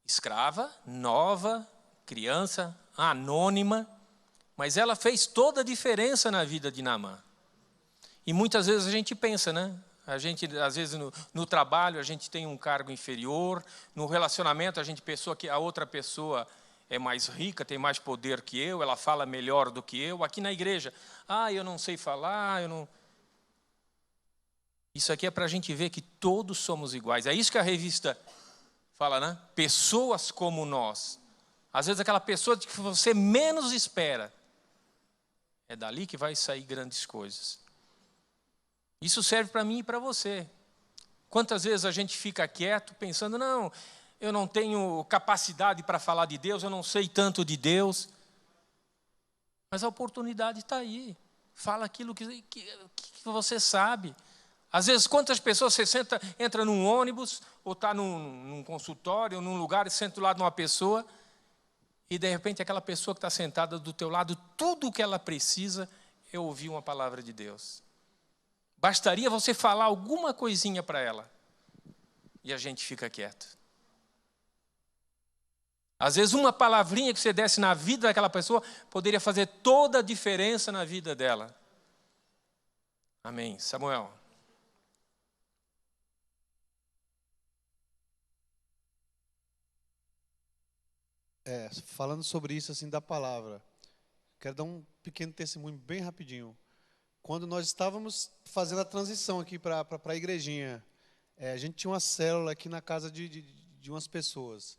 escrava, nova, criança, anônima, mas ela fez toda a diferença na vida de Naamã. E muitas vezes a gente pensa, né? A gente, às vezes, no trabalho, a gente tem um cargo inferior, no relacionamento, a gente pensou que a outra pessoa é mais rica, tem mais poder que eu, ela fala melhor do que eu. Aqui na igreja, eu não sei falar, eu não... Isso aqui é para a gente ver que todos somos iguais. É isso que a revista fala, né? Pessoas como nós. Às vezes aquela pessoa que você menos espera, é dali que vai sair grandes coisas. Isso serve para mim e para você. Quantas vezes a gente fica quieto pensando, não, eu não tenho capacidade para falar de Deus, eu não sei tanto de Deus. Mas a oportunidade está aí. Fala aquilo que você sabe. Às vezes, quantas pessoas você entra num ônibus, ou está num consultório, ou num lugar, e senta do lado de uma pessoa, e de repente aquela pessoa que está sentada do teu lado, tudo o que ela precisa é ouvir uma palavra de Deus. Bastaria você falar alguma coisinha para ela, e a gente fica quieto. Às vezes uma palavrinha que você desse na vida daquela pessoa poderia fazer toda a diferença na vida dela. Amém. Samuel. Falando sobre isso assim da palavra, quero dar um pequeno testemunho bem rapidinho. Quando nós estávamos fazendo a transição aqui para a igrejinha, a gente tinha uma célula aqui na casa de umas pessoas.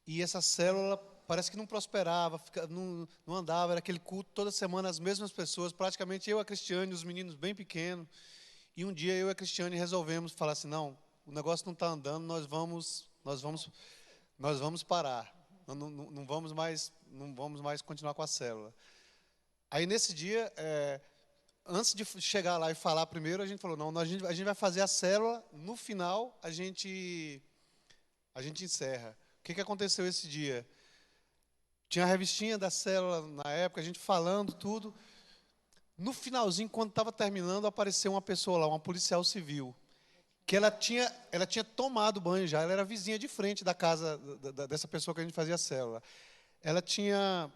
E essa célula parece que não prosperava, não andava, era aquele culto toda semana, as mesmas pessoas, praticamente eu e a Cristiane, os meninos bem pequenos. E um dia eu e a Cristiane resolvemos falar assim, não, o negócio não está andando, nós vamos parar. Não vamos mais continuar com a célula. Aí nesse dia, antes de chegar lá e falar primeiro, a gente falou, não, a gente vai fazer a célula, no final a gente encerra. O que aconteceu esse dia? Tinha a revistinha da célula na época, a gente falando tudo. No finalzinho, quando estava terminando, apareceu uma pessoa lá, uma policial civil, que ela tinha tomado banho já, ela era vizinha de frente da casa dessa pessoa que a gente fazia a célula. Ela tinha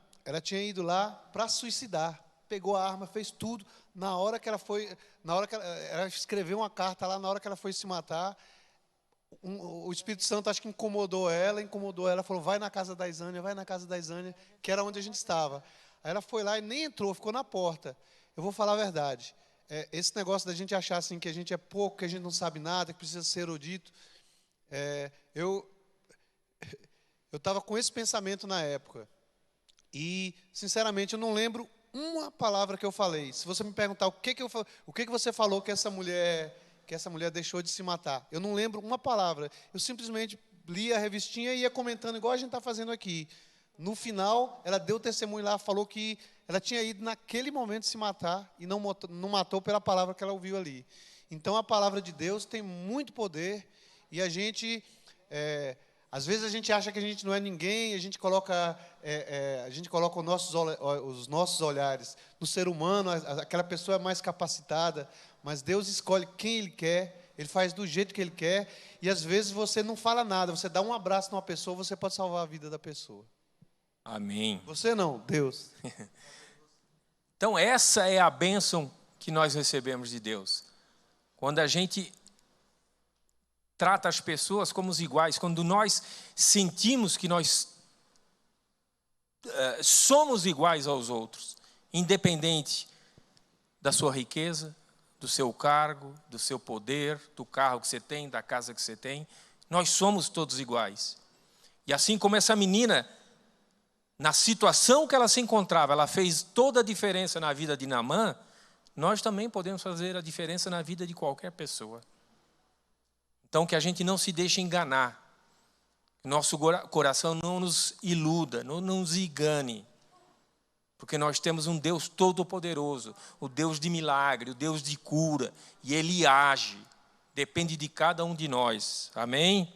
ido lá para suicidar, pegou a arma, fez tudo. Ela escreveu uma carta lá, na hora que ela foi se matar, o Espírito Santo acho que incomodou ela, falou, vai na casa da Isânia, que era onde a gente estava. Aí ela foi lá e nem entrou, ficou na porta. Eu vou falar a verdade. Esse negócio da gente achar assim, que a gente é pouco, que a gente não sabe nada, que precisa ser erudito. Eu estava com esse pensamento na época. E, sinceramente, eu não lembro uma palavra que eu falei. Se você me perguntar o que você falou que essa mulher deixou de se matar, eu não lembro uma palavra. Eu simplesmente li a revistinha e ia comentando, igual a gente está fazendo aqui. No final, ela deu testemunho lá, falou que ela tinha ido naquele momento se matar e não matou pela palavra que ela ouviu ali. Então, a palavra de Deus tem muito poder e a gente, às vezes a gente acha que a gente não é ninguém, a gente coloca os nossos olhares no ser humano, aquela pessoa é mais capacitada, mas Deus escolhe quem Ele quer, Ele faz do jeito que Ele quer, e às vezes você não fala nada, você dá um abraço numa pessoa, você pode salvar a vida da pessoa. Amém. Você não, Deus. Então essa é a bênção que nós recebemos de Deus. Quando a gente trata as pessoas como os iguais, quando nós sentimos que nós somos iguais aos outros, independente da sua riqueza, do seu cargo, do seu poder, do carro que você tem, da casa que você tem, nós somos todos iguais. E assim como essa menina, na situação que ela se encontrava, ela fez toda a diferença na vida de Naamã, nós também podemos fazer a diferença na vida de qualquer pessoa. Então, que a gente não se deixe enganar, que nosso coração não nos iluda, não nos engane, porque nós temos um Deus todo-poderoso, o Deus de milagre, o Deus de cura, e Ele age, depende de cada um de nós. Amém?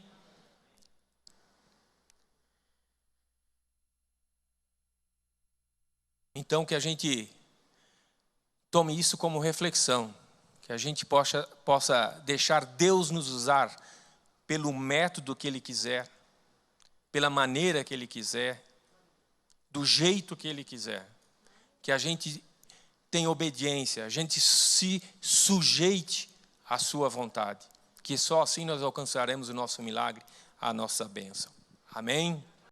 Então, que a gente tome isso como reflexão, que a gente possa deixar Deus nos usar pelo método que Ele quiser, pela maneira que Ele quiser, do jeito que Ele quiser. Que a gente tenha obediência, a gente se sujeite à sua vontade. Que só assim nós alcançaremos o nosso milagre, a nossa bênção. Amém?